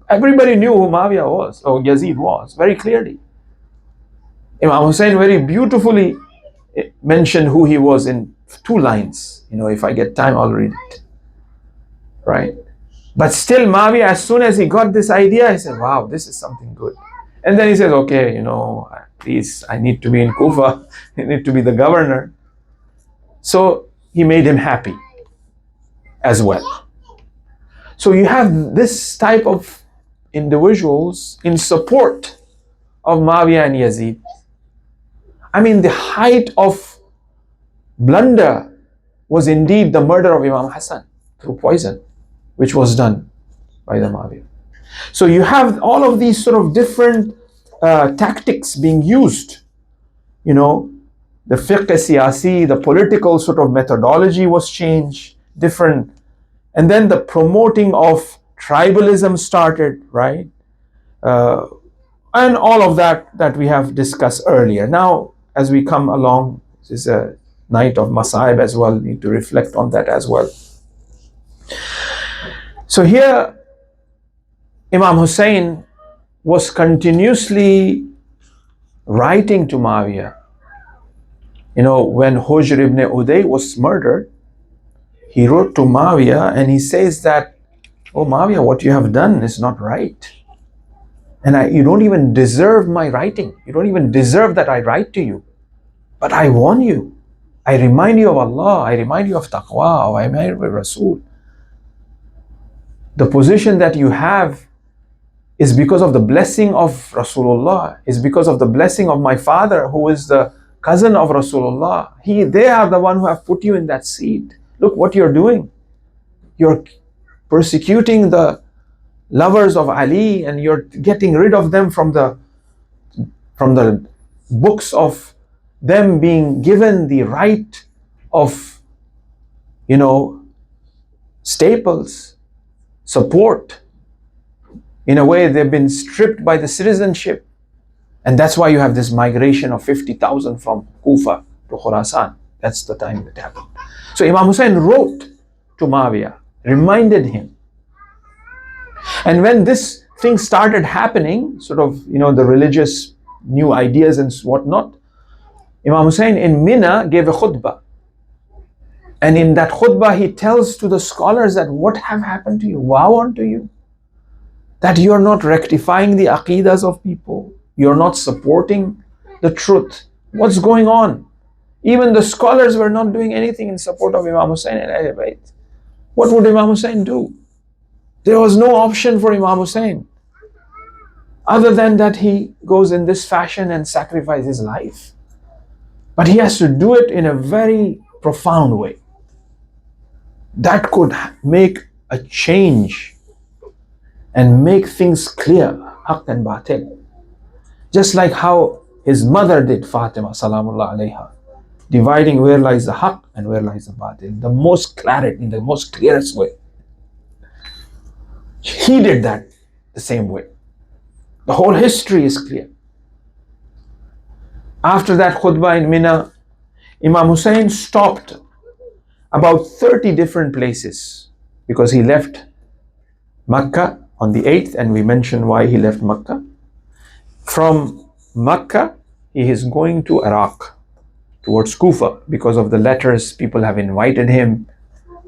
[SPEAKER 1] Everybody knew who Muawiyah was, or Yazid was, very clearly. Imam Husayn very beautifully mentioned who he was in 2 lines. If I get time, I'll read it. Right? But still, Muawiyah, as soon as he got this idea, he said, wow, this is something good. And then he says, okay, please, I need to be in Kufa. I need to be the governor. So he made him happy as well. So you have this type of individuals in support of Muawiyah and Yazid. I mean, the height of blunder was indeed the murder of Imam Hassan through poison, which was done by the Muawiyah. So you have all of these sort of different tactics being used. The fiqh siyasi, the political sort of methodology was changed, different. And then the promoting of tribalism started, right? And all of that we have discussed earlier. Now, as we come along, this is a night of Masaib as well, need to reflect on that as well. So here, Imam Husayn was continuously writing to Muawiyah, when Hujr ibn Uday was murdered, he wrote to Muawiyah and he says that, "Oh Muawiyah, what you have done is not right. And you don't even deserve my writing. You don't even deserve that I write to you. But I warn you. I remind you of Allah. I remind you of taqwa. I remind you of Rasul. The position that you have is because of the blessing of Rasulullah, is because of the blessing of my father, who is the cousin of Rasulullah. They are the one who have put you in that seat. Look what you're doing. You're persecuting the lovers of Ali, and you're getting rid of them from the books of them being given the right of staples, support. In a way, they've been stripped by the citizenship. And that's why you have this migration of 50,000 from Kufa to Khurasan. That's the time it happened. So Imam Husayn wrote to Muawiyah, reminded him. And when this thing started happening, sort of, the religious new ideas and whatnot, Imam Husayn in Mina gave a khutbah. And in that khutbah, he tells to the scholars that what have happened to you, woe unto you, that you are not rectifying the aqidas of people. You're not supporting the truth. What's going on? Even the scholars were not doing anything in support of Imam Husayn and Ahl Bayt. What would Imam Husayn do? There was no option for Imam Husayn other than that he goes in this fashion and sacrifices his life. But he has to do it in a very profound way that could make a change and make things clear, haqq and batil. Just like how his mother did, Fatima salamullah alayha, dividing where lies the haqq and where lies the batil, the most clarity, in the most clearest way. He did that the same way. The whole history is clear. After that khutbah in Mina, Imam Husayn stopped about 30 different places because he left Makkah on the 8th, and we mentioned why he left Makkah. From Makkah, he is going to Iraq, towards Kufa, because of the letters. People have invited him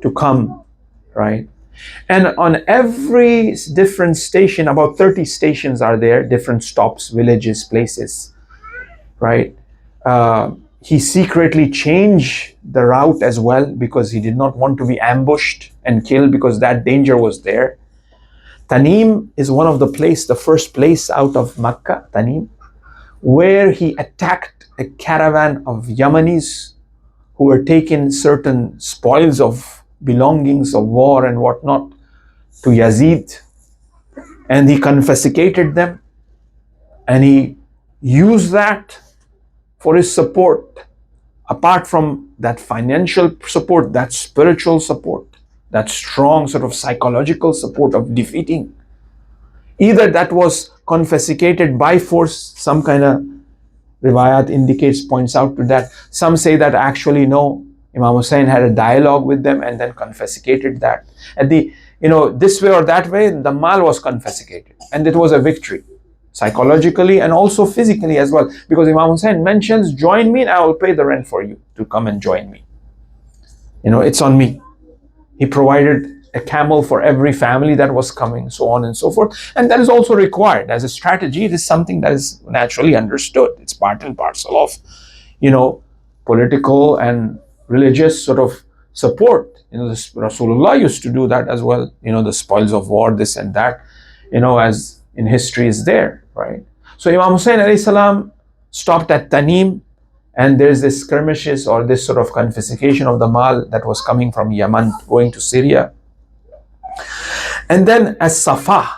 [SPEAKER 1] to come, right? And on every different station, about 30 stations are there, different stops, villages, places, right? He secretly changed the route as well because he did not want to be ambushed and killed, because that danger was there. Tanim is one of the first place out of Makkah, Tanim, where he attacked a caravan of Yamanis who were taking certain spoils of belongings of war and whatnot to Yazid, and he confiscated them, and he used that for his support. Apart from that financial support, that spiritual support, that strong sort of psychological support of defeating. Either that was confiscated by force, some kind of riwayat indicates, points out to that. Some say that actually no, Imam Husayn had a dialogue with them and then confiscated that. At the, this way or that way, the mal was confiscated, and it was a victory, psychologically and also physically as well, because Imam Husayn mentions, join me and I will pay the rent for you to come and join me. It's on me. He provided a camel for every family that was coming, so on and so forth. And that is also required as a strategy. It is something that is naturally understood. It's part and parcel of, political and religious sort of support. Rasulullah used to do that as well. The spoils of war, this and that, as in history is there, right? So Imam Husayn alayhi salam stopped at Tanim, and there's this skirmishes or this sort of confiscation of the mal that was coming from Yemen going to Syria. And then at Safa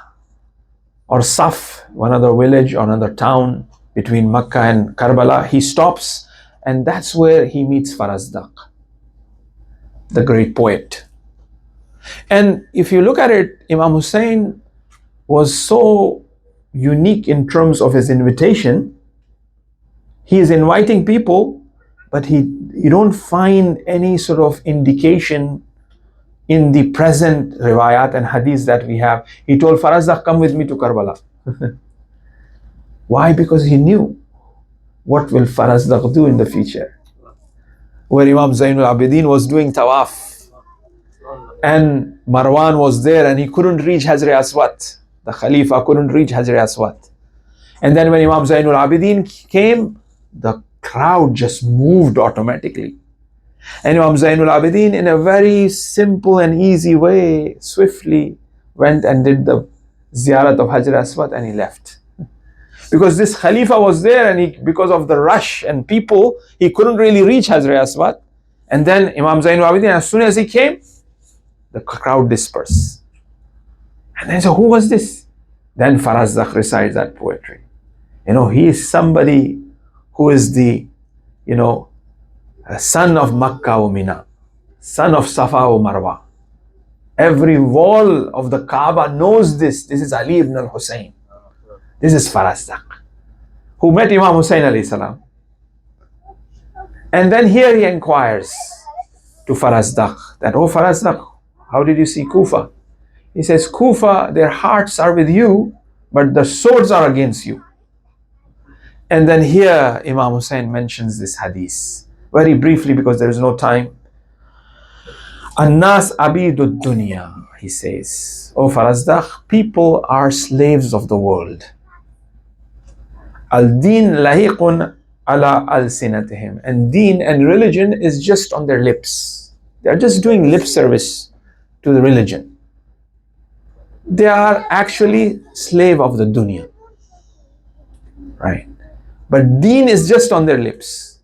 [SPEAKER 1] or Saf, one other village or another town between Makkah and Karbala, he stops, and that's where he meets Farazdaq, the great poet. And if you look at it, Imam Husayn was so unique in terms of his invitation. He is inviting people, but you don't find any sort of indication in the present riwayat and hadith that we have. He told Farazdaq, come with me to Karbala. Why? Because he knew what will Farazdaq do in the future. where Imam Zainul Abidin was doing tawaf, and Marwan was there and he couldn't reach Hajar Aswad. The Khalifa couldn't reach Hajar Aswad. And then when Imam Zainul Abidin came, the crowd just moved automatically. And Imam Zainul Abidin, in a very simple and easy way, swiftly went and did the ziyarat of Hajar Aswad and he left. Because this Khalifa was there and because of the rush and people, he couldn't really reach Hajar Aswad. And then Imam Zainul Abidin, as soon as he came, the crowd dispersed. And then so who was this? Then Farazdaq recites that poetry. He is somebody who is the, son of Makkah wa Mina, son of Safa wa Marwa. Every wall of the Kaaba knows this. This is Ali ibn al-Husayn. This is Farazdaq, who met Imam Husayn alayhi salam. And then here he inquires to Farazdaq that, oh Farazdaq, how did you see Kufa? He says, Kufa, their hearts are with you, but the swords are against you. And then here Imam Husayn mentions this hadith, very briefly because there is no time. An-nas abidud dunya, he says, oh Farazdaq, people are slaves of the world. Al-din lahiqun ala al-sinatihim. And deen and religion is just on their lips. They are just doing lip service to the religion. They are actually slave of the dunya. Right? But deen is just on their lips.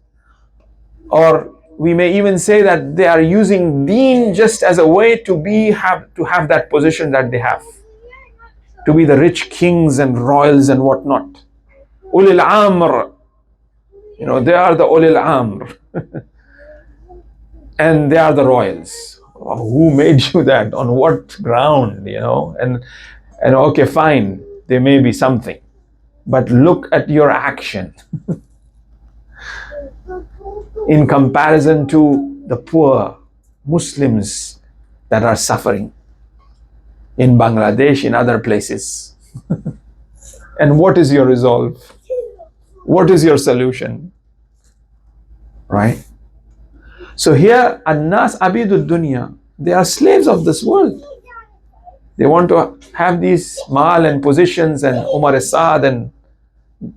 [SPEAKER 1] Or we may even say that they are using deen just as a way to have that position that they have. To be the rich kings and royals and whatnot. Ulil Amr. They are the Ulil Amr. And they are the royals. Who made you that? On what ground? And okay, fine, there may be something. But look at your action in comparison to the poor Muslims that are suffering in Bangladesh, in other places. And what is your resolve? What is your solution? Right? So here, An-nas abidud dunya, they are slaves of this world. They want to have these mal and positions and Umar Saad and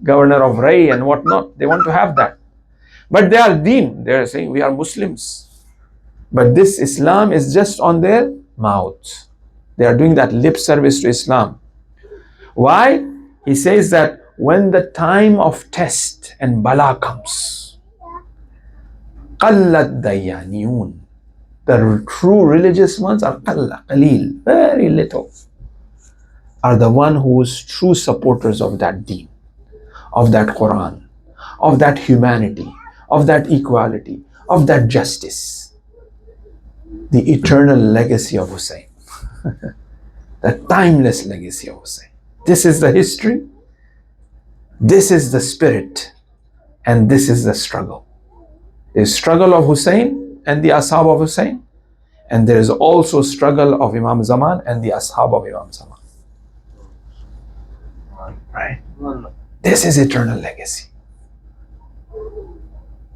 [SPEAKER 1] governor of Ray and whatnot. They want to have that. But they are deen. They are saying we are Muslims. But this Islam is just on their mouth. They are doing that lip service to Islam. Why? He says that when the time of test and bala comes, قَلَّتْ دَيَّانِيُونَ, the true religious ones are qalil, very little, are the one who's true supporters of that deen, of that Quran, of that humanity, of that equality, of that justice. The eternal legacy of Husayn. The timeless legacy of Husayn. This is the history, this is the spirit, and this is the struggle. The struggle of Husayn and the Ashab of Husayn, and there is also struggle of Imam Zaman and the Ashab of Imam Zaman. Right? This is eternal legacy.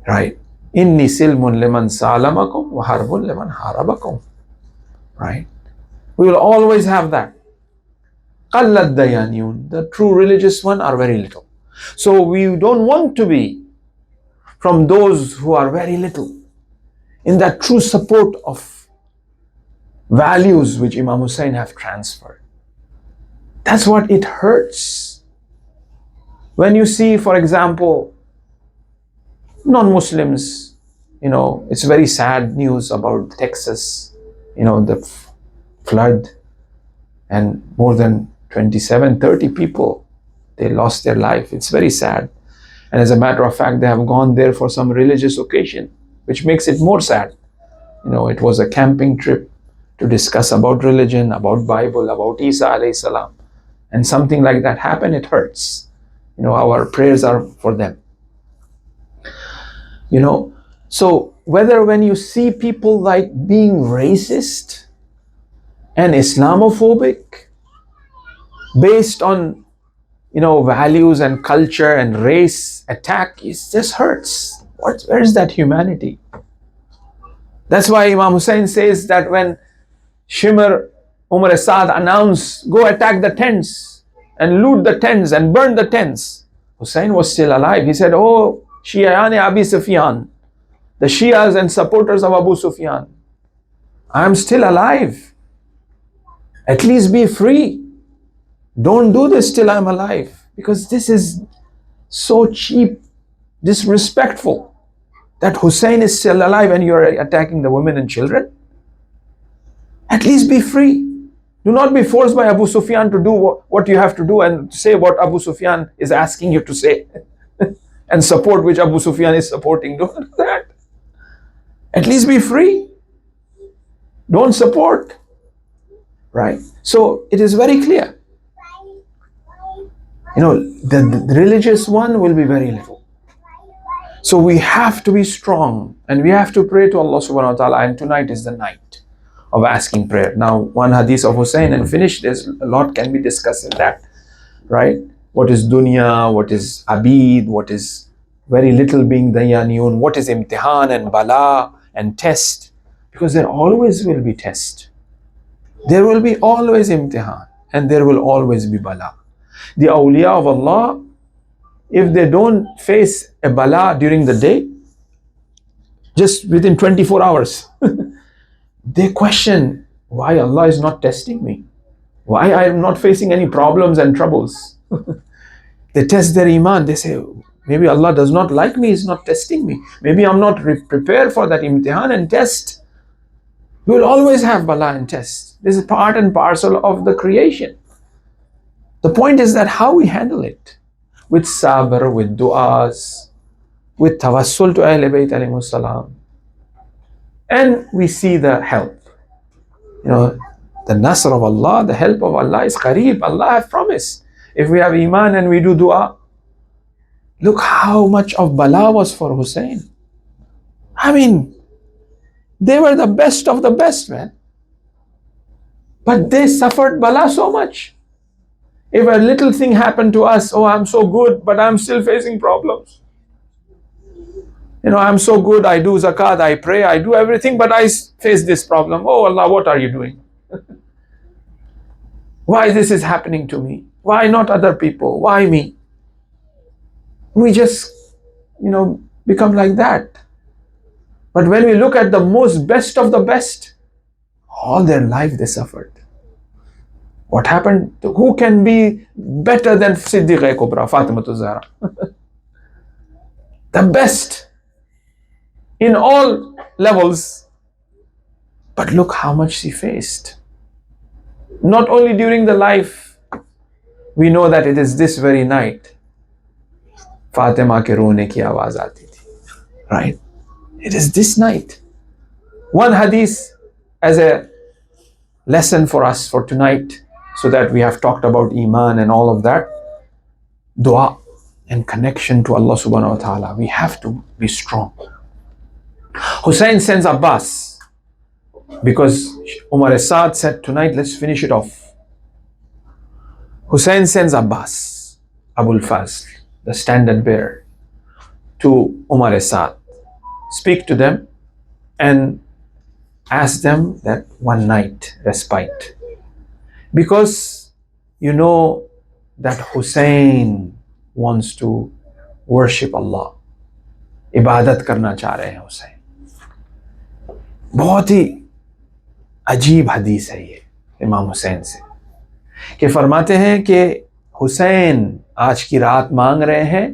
[SPEAKER 1] Right? Inni silmun liman salamakum wa harbun liman harabakum. Right? We will always have that. Qallat dayaniyun, the true religious one are very little. So we don't want to be from those who are very little in that true support of values which Imam Husayn have transferred. That's what it hurts. When you see, for example, non-Muslims, it's very sad news about Texas, the flood, and more than 27-30 people, they lost their life. It's very sad. And as a matter of fact, they have gone there for some religious occasion, which makes it more sad. It was a camping trip to discuss about religion, about Bible, about Isa alayhi salam. And something like that happened, it hurts. Our prayers are for them. So whether when you see people like being racist and Islamophobic based on values and culture and race attack, it just hurts. Where is that humanity? That's why Imam Husayn says that when Shimr Umar Saad announced, go attack the tents and loot the tents and burn the tents, Husayn was still alive. He said, oh, Shi'an-e Abi Sufyan, the Shias and supporters of Abu Sufyan, I am still alive. At least be free. Don't do this till I'm alive, because this is so cheap, disrespectful, that Hussein is still alive and you're attacking the women and children. At least be free. Do not be forced by Abu Sufyan to do what you have to do and say what Abu Sufyan is asking you to say and support which Abu Sufyan is supporting. Don't do that. At least be free. Don't support. Right? So it is very clear. The religious one will be very little. So we have to be strong and we have to pray to Allah subhanahu wa ta'ala, and tonight is the night of asking prayer. Now, one hadith of Hussein and finish. There's a lot can be discussed in that, right? What is dunya, what is abid, what is very little being dayaniyun, what is imtihan and bala and test, because there always will be test. There will be always imtihan and there will always be bala. The awliya of Allah, if they don't face a bala during the day, just within 24 hours, they question why Allah is not testing me, why I am not facing any problems and troubles. They test their iman. They say, maybe Allah does not like me, He's not testing me. Maybe I'm not prepared for that imtihan and test. We will always have bala and test. This is part and parcel of the creation. The point is that how we handle it, with sabr, with du'as, with tawassul to Ahl Bayt alayhimus salam. And we see the help. The nasr of Allah, the help of Allah is qareeb. Allah has promised. If we have iman and we do dua, look how much of bala was for Hussein. I mean, they were the best of the best, man. But they suffered bala so much. If a little thing happened to us, oh, I'm so good, but I'm still facing problems. I'm so good, I do zakat, I pray, I do everything, but I face this problem. Oh Allah, what are you doing? Why this is happening to me? Why not other people? Why me? We just, become like that. But when we look at the most best of the best, all their life they suffered. What happened? Who can be better than Siddiqa Kubra, Fatimatu Zahra? The best in all levels. But look how much she faced. Not only during the life, we know that it is this very night. Fatima ke rone ki awaaz aati thi. Right? It is this night. One hadith as a lesson for us for tonight, so that we have talked about iman and all of that. Dua and connection to Allah subhanahu wa ta'ala. We have to be strong. Hussein sends Abbas because Umar Saad said, tonight let's finish it off. Hussein sends Abbas, Abul Fazl, the standard bearer, to Umar Saad. Speak to them and ask them that one night respite. Because you know that Hussein wants to worship Allah. इबादत करना चाह रहे हैं हुसैन. बहुत ही अजीब हदीस है ये इमाम हुसैन से, कि फरमाते हैं कि हुसैन आज की रात मांग रहे हैं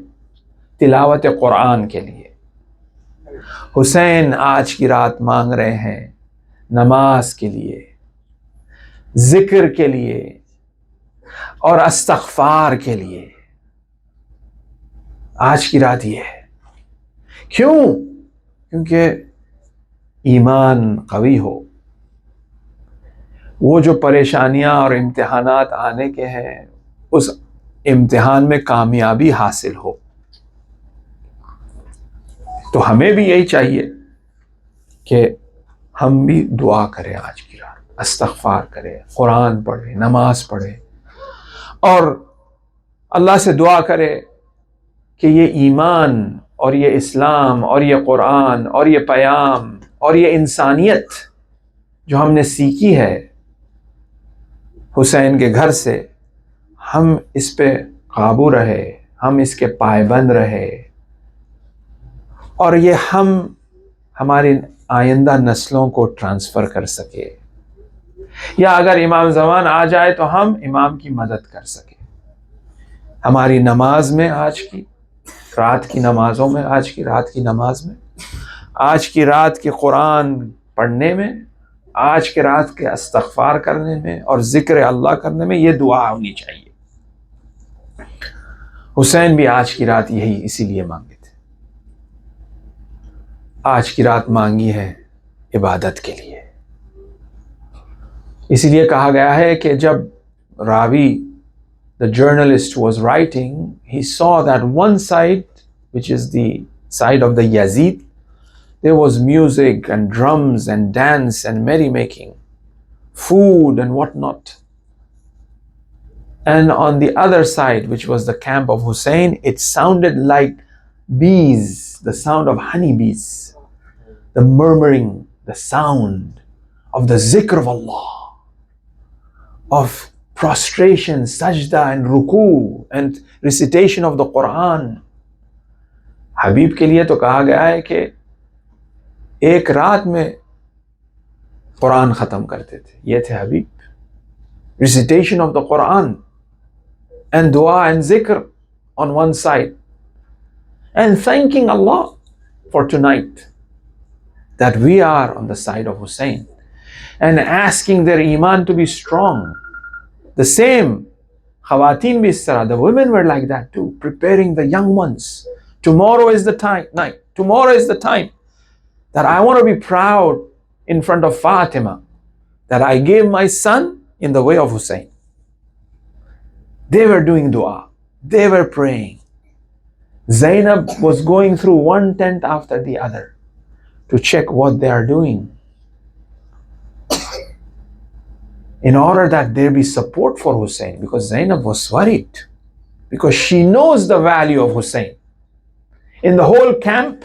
[SPEAKER 1] तिलावत कुरान के लिए. हुसैन आज की रात मांग रहे हैं नमाज के लिए, जिक्र के लिए और अस्तगफार के लिए. आज की रात ये है. क्यों? क्योंकि ईमान कवी हो, वो जो परेशानियां और इम्तिहानात आने के हैं उस इम्तिहान में कामयाबी हासिल हो. तो हमें भी यही चाहिए कि हम भी दुआ करें आज की रात, अस्तगफार करें, कुरान पढ़ें, नमाज पढ़ें और अल्लाह से दुआ करें कि ये ईमान और ये इस्लाम और ये कुरान और ये पैगाम और ये इंसानियत जो हमने सीखी है हुसैन के घर से, हम इस पे काबू रहे, हम इसके पायबंद रहे, और ये हम हमारी आइंदा नस्लों को ट्रांसफ़र कर सके, या अगर इमाम ज़मान आ जाए तो हम इमाम की मदद कर सके। हमारी नमाज में, आज की रात की नमाज़ों में, आज की रात की नमाज में, आज की रात के कुरान पढ़ने में, आज के रात के इस्तग़फ़ार करने में और ज़िक्र अल्लाह करने में ये दुआ होनी चाहिए। हुसैन भी आज की रात यही इसीलिए मांगे थे। आज की रात मांगी है इबादत के लिए। इसीलिए कहा गया है कि जब Ravi, the journalist was writing, he saw that one side, which is the side of the Yazid, there was music and drums and dance and merrymaking, food and whatnot. And on the other side, which was the camp of Hussein, it sounded like bees, the sound of honeybees, the murmuring, the sound of the zikr of Allah, of prostration, sajda and ruku and recitation of the Quran. हबीब के लिए तो कहा गया है कि एक रात में कुरान ख़त्म करते थे, ये थे हबीब। Recitation of the Quran and dua and zikr on one side, and thanking Allah for tonight that we are on the side of Hussein, and asking their iman to be strong. The same, Khawateen bis sarah, the women were like that too, preparing the young ones. Tomorrow is the night. Tomorrow is the time that I want to be proud in front of Fatima that I gave my son in the way of Hussein. They were doing dua. They were praying. Zainab was going through one tent after the other to check what they are doing, in order that there be support for Hussein, because Zainab was worried, because she knows the value of Hussein. In the whole camp,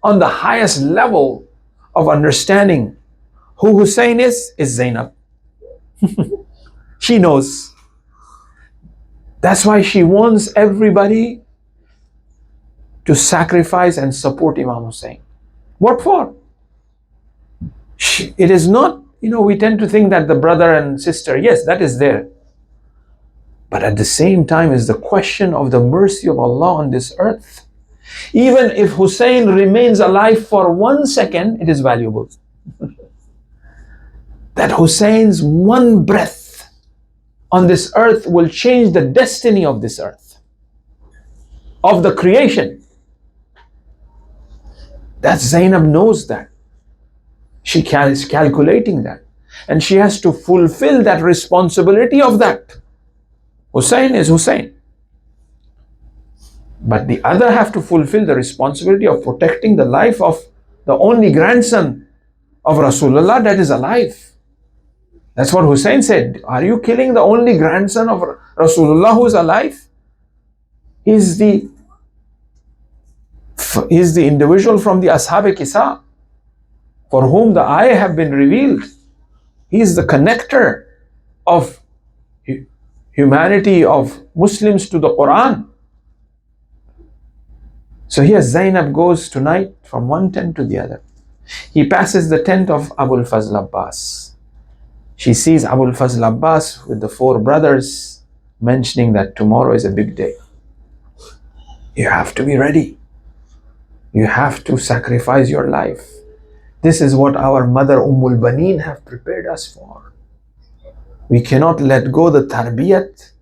[SPEAKER 1] on the highest level of understanding who Hussein is Zainab. She knows. That's why she wants everybody to sacrifice and support Imam Husayn. What for? It is not, we tend to think that the brother and sister, yes, that is there. But at the same time is the question of the mercy of Allah on this earth. Even if Hussein remains alive for 1 second, it is valuable. That Hussein's one breath on this earth will change the destiny of this earth, of the creation. That Zainab knows that. She is calculating that. And she has to fulfill that responsibility of that. Hussein is Hussein. But the other have to fulfill the responsibility of protecting the life of the only grandson of Rasulullah that is alive. That's what Hussein said. Are you killing the only grandson of Rasulullah who is alive? He's the individual from the Ashab-e-Kisa for whom the ayah have been revealed. He is the connector of humanity, of Muslims to the Quran. So here Zainab goes tonight from one tent to the other. He passes the tent of Abul Fazl Abbas. She sees Abul Fazl Abbas with the 4 brothers mentioning that tomorrow is a big day. You have to be ready. You have to sacrifice your life. This is what our mother Ummul Baneen have prepared us for. We cannot let go the tarbiyat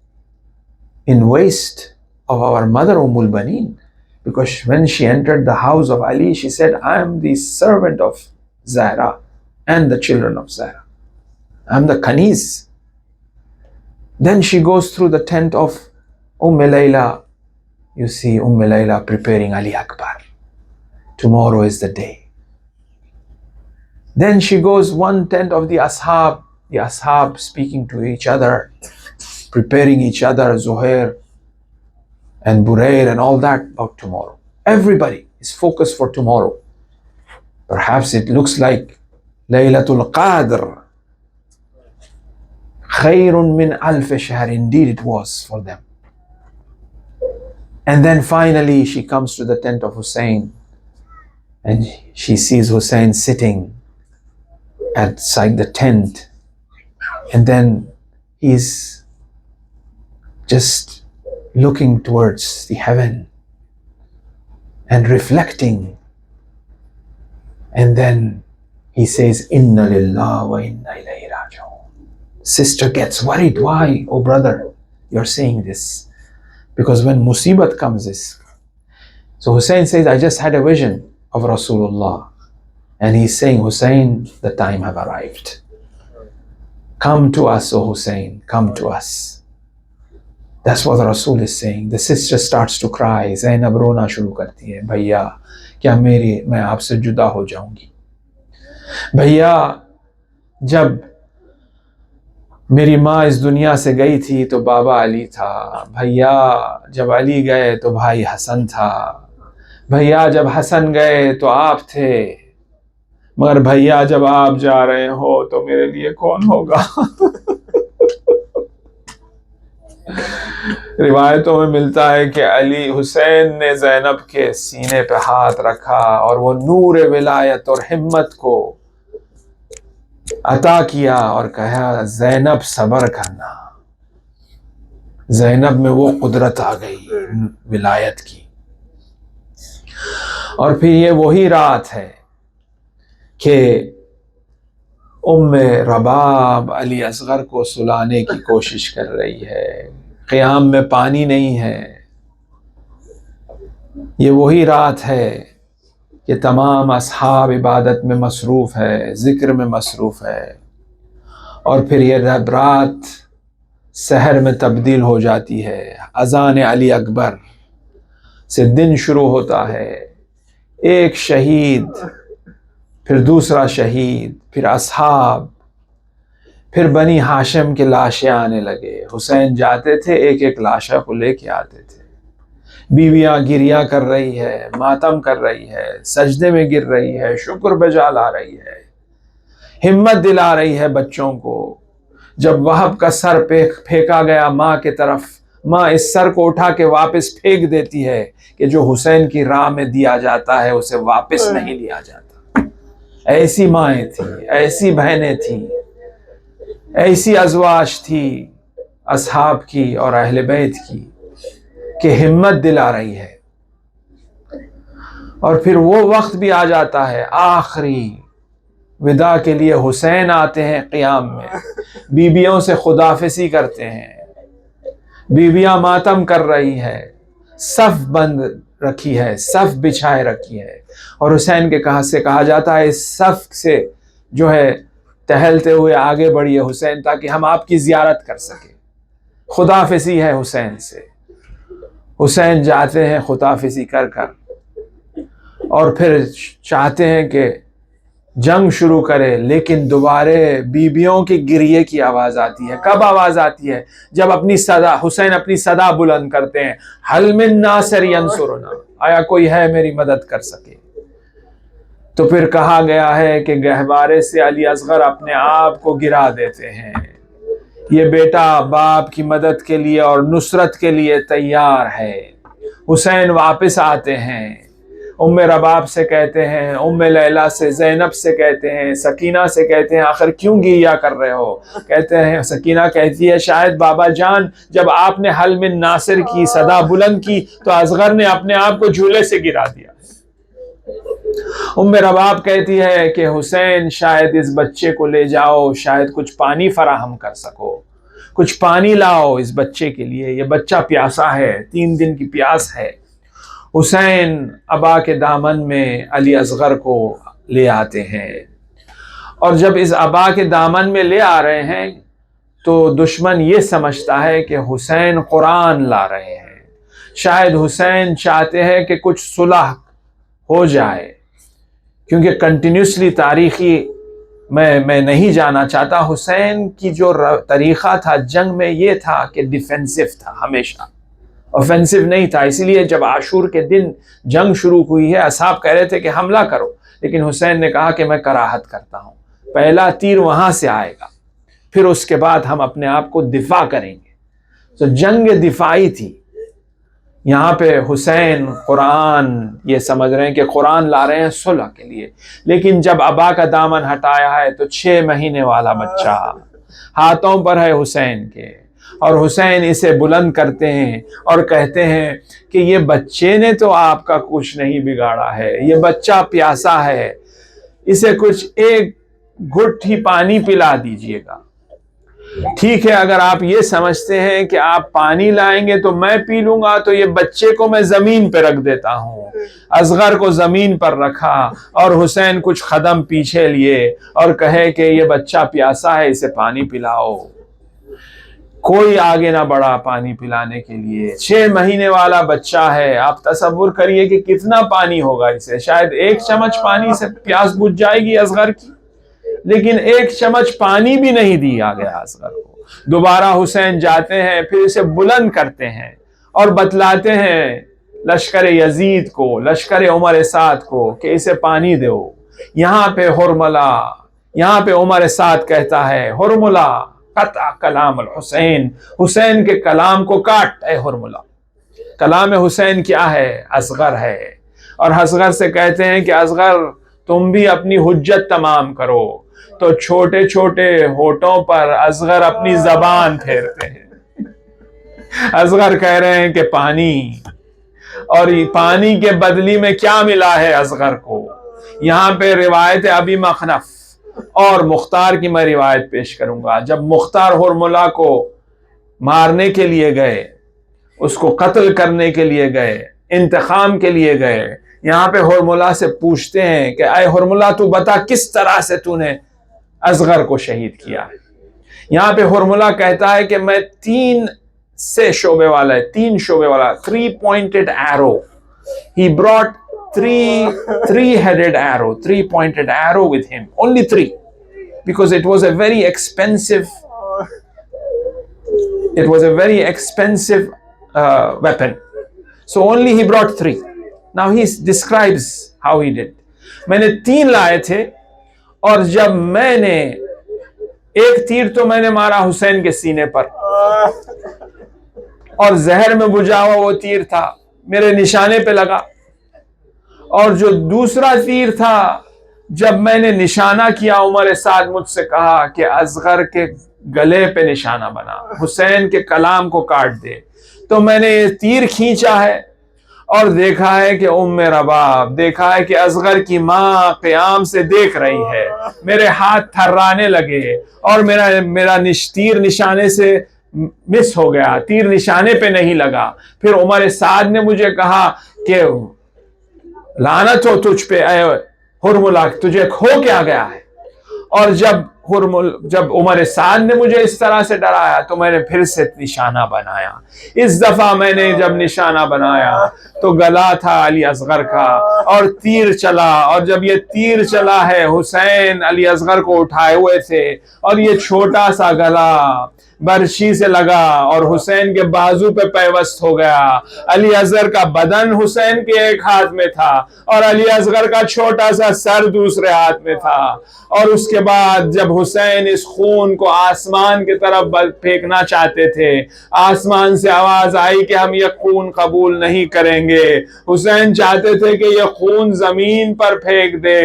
[SPEAKER 1] in waste of our mother Ummul Baneen. Because when she entered the house of Ali, she said, I am the servant of Zahra and the children of Zahra. I am the Kaniz. Then she goes through the tent of Layla. You see Layla preparing Ali Akbar. Tomorrow is the day. Then she goes one tent of the Ashab speaking to each other, preparing each other, Zuhair and Burair and all that about tomorrow. Everybody is focused for tomorrow. Perhaps it looks like Laylatul Qadr. Khayrun min alf shahr. Indeed it was for them. And then finally she comes to the tent of Husayn, and she sees Husayn sitting outside the tent, and then he's just looking towards the heaven and reflecting. And then he says, Inna lillah wa inna ilayhi raji'un. Sister gets worried. Why? Oh brother, you're saying this. Because when musibat comes this. So Husayn says, I just had a vision of Rasulullah. And he's saying, Husayn, the time have arrived. Come to us, O Husayn, come to us. That's what the Rasul is saying. The sister starts to cry. Zainab rona shuru karti hai. Bhaiya, kya main aapse juda ho jaungi. Bhaiya, jab میری ماں اس دنیا سے گئی تھی تو بابا علی تھا. بھیا جب علی گئے تو بھائی حسن تھا. بھیا جب حسن گئے تو آپ تھے. مگر بھیا جب آپ جا رہے ہو تو میرے لیے کون ہوگا؟ روایتوں میں ملتا ہے کہ علی حسین نے زینب کے سینے پہ ہاتھ رکھا اور وہ نور ولایت اور ہمت کو عطا کیا اور کہا زینب صبر کرنا. زینب میں وہ قدرت آ گئی ولایت کی. اور پھر یہ وہی رات ہے کہ ام رباب علی اصغر کو سلانے کی کوشش کر رہی ہے. قیام میں پانی نہیں ہے. یہ وہی رات ہے کہ تمام اصحاب عبادت میں مصروف ہے, ذکر میں مصروف ہے. اور پھر یہ رات سحر میں تبدیل ہو جاتی ہے. اذان علی اکبر سے دن شروع ہوتا ہے. ایک شہید, پھر دوسرا شہید, پھر اصحاب, پھر بنی ہاشم کے لاشیں آنے لگے. حسین جاتے تھے, ایک ایک لاشہ کو لے کے آتے تھے. بیویاں گریہ کر رہی ہے, ماتم کر رہی ہے, سجدے میں گر رہی ہے, شکر بجا لا رہی ہے, ہمت دلا رہی ہے بچوں کو. جب وہب کا سر پھینکا گیا ماں کے طرف, ماں اس سر کو اٹھا کے واپس پھینک دیتی ہے کہ جو حسین کی راہ میں دیا جاتا ہے اسے واپس نہیں لیا جاتا. ایسی مائیں تھیں, ایسی بہنیں تھیں, ایسی ازواج تھی اصحاب کی اور اہل بیت کی کہ ہمت دلا رہی ہے. اور پھر وہ وقت بھی آ جاتا ہے, آخری وداع کے لیے حسین آتے ہیں قیام میں, بیویوں سے خدافظی کرتے ہیں. بیویاں ماتم کر رہی ہے, صف بند رکھی ہے, صف بچھائے رکھی ہے, اور حسین کے کہا جاتا ہے اس صف سے جو ہے ٹہلتے ہوئے آگے بڑھیے حسین تاکہ ہم آپ کی زیارت کر سکیں. خدافظی ہے حسین سے. حسین جاتے ہیں خدافظی کر کر, اور پھر چاہتے ہیں کہ جنگ شروع کرے, لیکن دوبارہ بیبیوں کی گریے کی آواز آتی ہے. کب آواز آتی ہے؟ جب حسین اپنی صدا بلند کرتے ہیں, حل من ناصر ینصرنا, آیا کوئی ہے میری مدد کر سکے؟ تو پھر کہا گیا ہے کہ گہوارے سے علی اصغر اپنے آپ کو گرا دیتے ہیں. یہ بیٹا باپ کی مدد کے لیے اور نصرت کے لیے تیار ہے. حسین واپس آتے ہیں, ام رباب سے کہتے ہیں, ام لیلا سے, زینب سے کہتے ہیں, سکینہ سے کہتے ہیں آخر کیوں گریا کر رہے ہو؟ کہتے ہیں, سکینہ کہتی ہے شاید بابا جان جب آپ نے حل من ناصر کی صدا بلند کی تو اصغر نے اپنے آپ کو جھولے سے گرا دیا. ام رباب کہتی ہے کہ حسین شاید اس بچے کو لے جاؤ, شاید کچھ پانی فراہم کر سکو, کچھ پانی لاؤ اس بچے کے لیے, یہ بچہ پیاسا ہے, 3 دن کی پیاس ہے. حسین ابا کے دامن میں علی اصغر کو لے آتے ہیں, اور جب اس ابا کے دامن میں لے آ رہے ہیں تو دشمن یہ سمجھتا ہے کہ حسین قرآن لا رہے ہیں. شاید حسین چاہتے ہیں کہ کچھ صلح ہو جائے, کیونکہ کنٹینیوسلی تاریخی میں نہیں جانا چاہتا. حسین کی جو طریقہ تھا جنگ میں یہ تھا کہ ڈیفینسو تھا, ہمیشہ اوفینسو نہیں تھا. اسی لیے جب عاشور کے دن جنگ شروع ہوئی ہے اصحاب کہہ رہے تھے کہ حملہ کرو, لیکن حسین نے کہا کہ میں کراہت کرتا ہوں، پہلا تیر وہاں سے آئے گا، پھر اس کے بعد ہم اپنے آپ کو دفاع کریں گے۔ تو جنگ دفاعی تھی۔ یہاں پہ حسین قرآن یہ سمجھ رہے ہیں کہ قرآن لا رہے ہیں صلح کے لیے، لیکن جب ابا کا دامن ہٹایا ہے تو 6 مہینے والا بچہ ہاتھوں پر ہے حسین کے، اور حسین اسے بلند کرتے ہیں اور کہتے ہیں کہ یہ بچے نے تو آپ کا کچھ نہیں بگاڑا ہے، یہ بچہ پیاسا ہے، اسے کچھ ایک گھٹ ہی پانی پلا دیجئے گا۔ ٹھیک ہے، اگر آپ یہ سمجھتے ہیں کہ آپ پانی لائیں گے تو میں پی لوں گا، تو یہ بچے کو میں زمین پہ رکھ دیتا ہوں۔ اصغر کو زمین پر رکھا اور حسین کچھ قدم پیچھے لیے اور کہے کہ یہ بچہ پیاسا ہے، اسے پانی پلاؤ۔ کوئی آگے نہ بڑھا پانی پلانے کے لیے۔ 6 مہینے والا بچہ ہے، آپ تصور کریے کہ کتنا پانی ہوگا اسے، شاید 1 چمچ پانی سے پیاس بجھ جائے گی اصغر کی، لیکن 1 چمچ پانی بھی نہیں دیا گیا اصغر کو۔ دوبارہ حسین جاتے ہیں، پھر اسے بلند کرتے ہیں اور بتلاتے ہیں لشکر یزید کو، لشکر عمر سعد کو کہ اسے پانی دو۔ یہاں پہ حرملہ، یہاں پہ عمر سعد کہتا ہے حرملہ قطع کلام الحسین، حسین کے کلام کو کاٹ اے حرملہ۔ کلام حسین کیا ہے؟ اصغر ہے۔ اور اصغر سے کہتے ہیں کہ اصغر تم بھی اپنی حجت تمام کرو، تو چھوٹے چھوٹے ہونٹوں پر اصغر اپنی زبان پھیرتے ہیں۔ اصغر کہہ رہے ہیں کہ پانی، اور پانی کے بدلی میں کیا ملا ہے اصغر کو؟ یہاں پہ روایت ابی مخنف اور مختار کی میں روایت پیش کروں گا۔ جب مختار حرملہ کو مارنے کے لیے گئے، اس کو قتل کرنے کے لیے گئے، انتقام کے لیے گئے، یہاں پہ حرملہ سے پوچھتے ہیں کہ اے حرملہ تو بتا کس طرح سے تو نے اصغر کو شہید کیا ہے؟ یہاں پہ حرملہ کہتا ہے کہ میں 3 شعبے والا ہے، 3 شعبے والا 3-pointed arrow. He brought three-headed arrow, 3-pointed arrow with him. Only 3. Because it was a very expensive weapon. So only he brought 3. Now he describes how he did. میں نے 3 لائے تھے، اور جب میں نے ایک تیر تو میں نے مارا حسین کے سینے پر، اور زہر میں بجھا ہوا وہ تیر تھا میرے نشانے پہ لگا، اور جو دوسرا تیر تھا جب میں نے نشانہ کیا، عمر سعد مجھ سے کہا کہ اصغر کے گلے پہ نشانہ بنا، حسین کے کلام کو کاٹ دے، تو میں نے یہ تیر کھینچا ہے اور دیکھا ہے کہ رباب، دیکھا ہے کہ اصغر کی ماں قیام سے دیکھ رہی ہے، میرے ہاتھ تھرانے لگے اور میرا تیر نشانے سے مس ہو گیا، تیر نشانے پہ نہیں لگا۔ پھر عمر سعد نے مجھے کہا کہ لعنت ہو تجھ پہ اے حرملہ، تجھے کھو کیا گیا ہے؟ اور جب عمر سعد نے مجھے اس طرح سے ڈرایا تو میں نے پھر سے نشانہ بنایا۔ اس دفعہ میں نے جب نشانہ بنایا تو گلا تھا علی اصغر کا، اور تیر چلا، اور جب یہ تیر چلا ہے حسین علی اصغر کو اٹھائے ہوئے تھے، اور یہ چھوٹا سا گلا برچھی سے لگا اور حسین کے بازو پہ پیوست ہو گیا۔ علی اصغر کا بدن حسین کے ایک ہاتھ میں تھا اور علی اصغر کا چھوٹا سا سر دوسرے ہاتھ میں تھا، اور اس کے بعد جب حسین اس خون کو آسمان کی طرف پھینکنا چاہتے تھے، آسمان سے آواز آئی کہ ہم یہ خون قبول نہیں کریں گے۔ حسین چاہتے تھے کہ یہ خون زمین پر پھینک دے،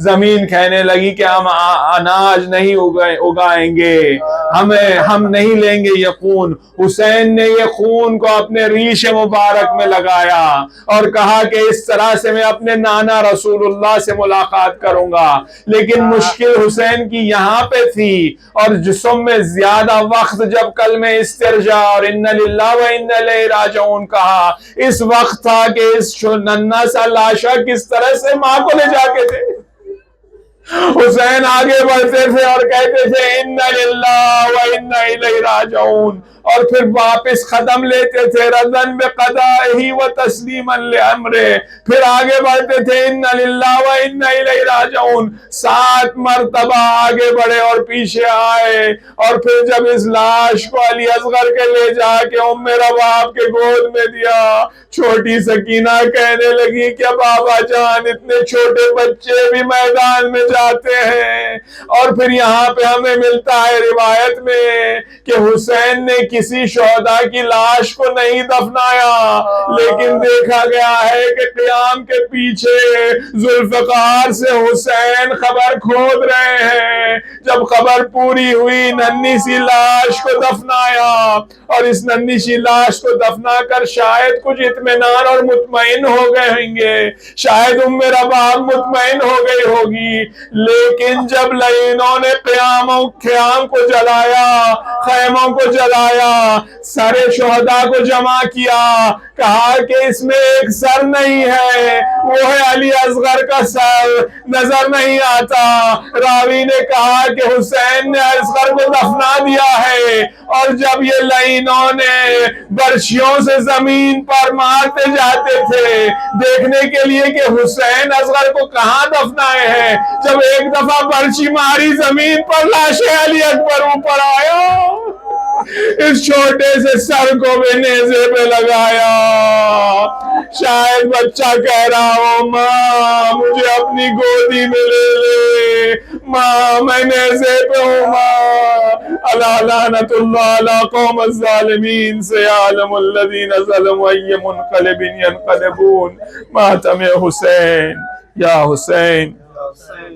[SPEAKER 1] زمین کہنے لگی کہ ہم اناج نہیں اگائیں گے، ہم نہیں لیں گے یہ خون۔ حسین نے یہ خون کو اپنے ریش مبارک میں لگایا اور کہا کہ اس طرح سے میں اپنے نانا رسول اللہ سے ملاقات کروں گا، لیکن مشکل حسین کی یہاں پہ تھی، اور جسم میں زیادہ وقت جب کلمہ استرجاع اور ان للہ و ان الیہ راجعون کہا، اس وقت تھا کہ اس ننھا سا لاشا کس طرح سے ماں کو لے جا کے دے۔ حسین آگے بڑھتے تھے اور کہتے تھے اِنَّ لِلَّهِ وَإِنَّا إِلَيْهِ رَاجِعُونَ، اور پھر واپس قدم لیتے تھے رضاً بِقَضَائِهِ وَتَسْلِيمًا لِأَمْرِهِ، پھر آگے بڑھتے تھے اِنَّ لِلَّهِ وَإِنَّا إِلَيْهِ رَاجِعُونَ، 7 مرتبہ آگے بڑھے اور پیچھے آئے، اور پھر جب اس لاش کو علی اصغر کے لے جا کے ام رباب کے گود میں دیا، چھوٹی سکینہ کہنے لگی کہ بابا جان اتنے چھوٹے بچے بھی میدان میں جاتے ہیں، اور پھر یہاں پہ ہمیں ملتا ہے روایت میں کہ حسین نے کسی شہداء کی لاش کو نہیں دفنایا، لیکن دیکھا گیا ہے کہ قیام کے پیچھے ذوالفقار سے حسین قبر کھود رہے ہیں، جب قبر پوری ہوئی ننھی سی لاش کو دفنایا، اور اس ننھی سی لاش کو دفنا کر شاید کچھ اطمینان اور مطمئن ہو گئے ہوں گے، شاید ام رباب مطمئن ہو گئی ہوگی، لیکن جب لعینوں نے خیام کو جلایا، خیموں کو جلایا، سارے شہداء کو جمع کیا، کہا کہ اس میں ایک سر نہیں ہے، وہ ہے علی اصغر کا سر، نظر نہیں آتا، راوی نے کہا کہ حسین نے اصغر کو دفنا دیا ہے، اور جب یہ لعینوں نے برچھیوں سے زمین پر مارتے جاتے تھے دیکھنے کے لیے کہ حسین اصغر کو کہاں دفنائے ہیں، جب ایک دفعہ برچھی ماری زمین پر لاش علی اکبر اوپر آیا، اس چھوٹے سے سر کو بھی نیزے پہ لگایا، شاید بچہ کہہ رہا ہو ماں مجھے اپنی گودی میں لے لے، ماں میں نیزے پہ ہوں، ماں الا لعنت اللہ علی قوم الظالمین سیعلم الذین ظلموا ای منقلب ینقلبون، ماتم حسین یا حسین۔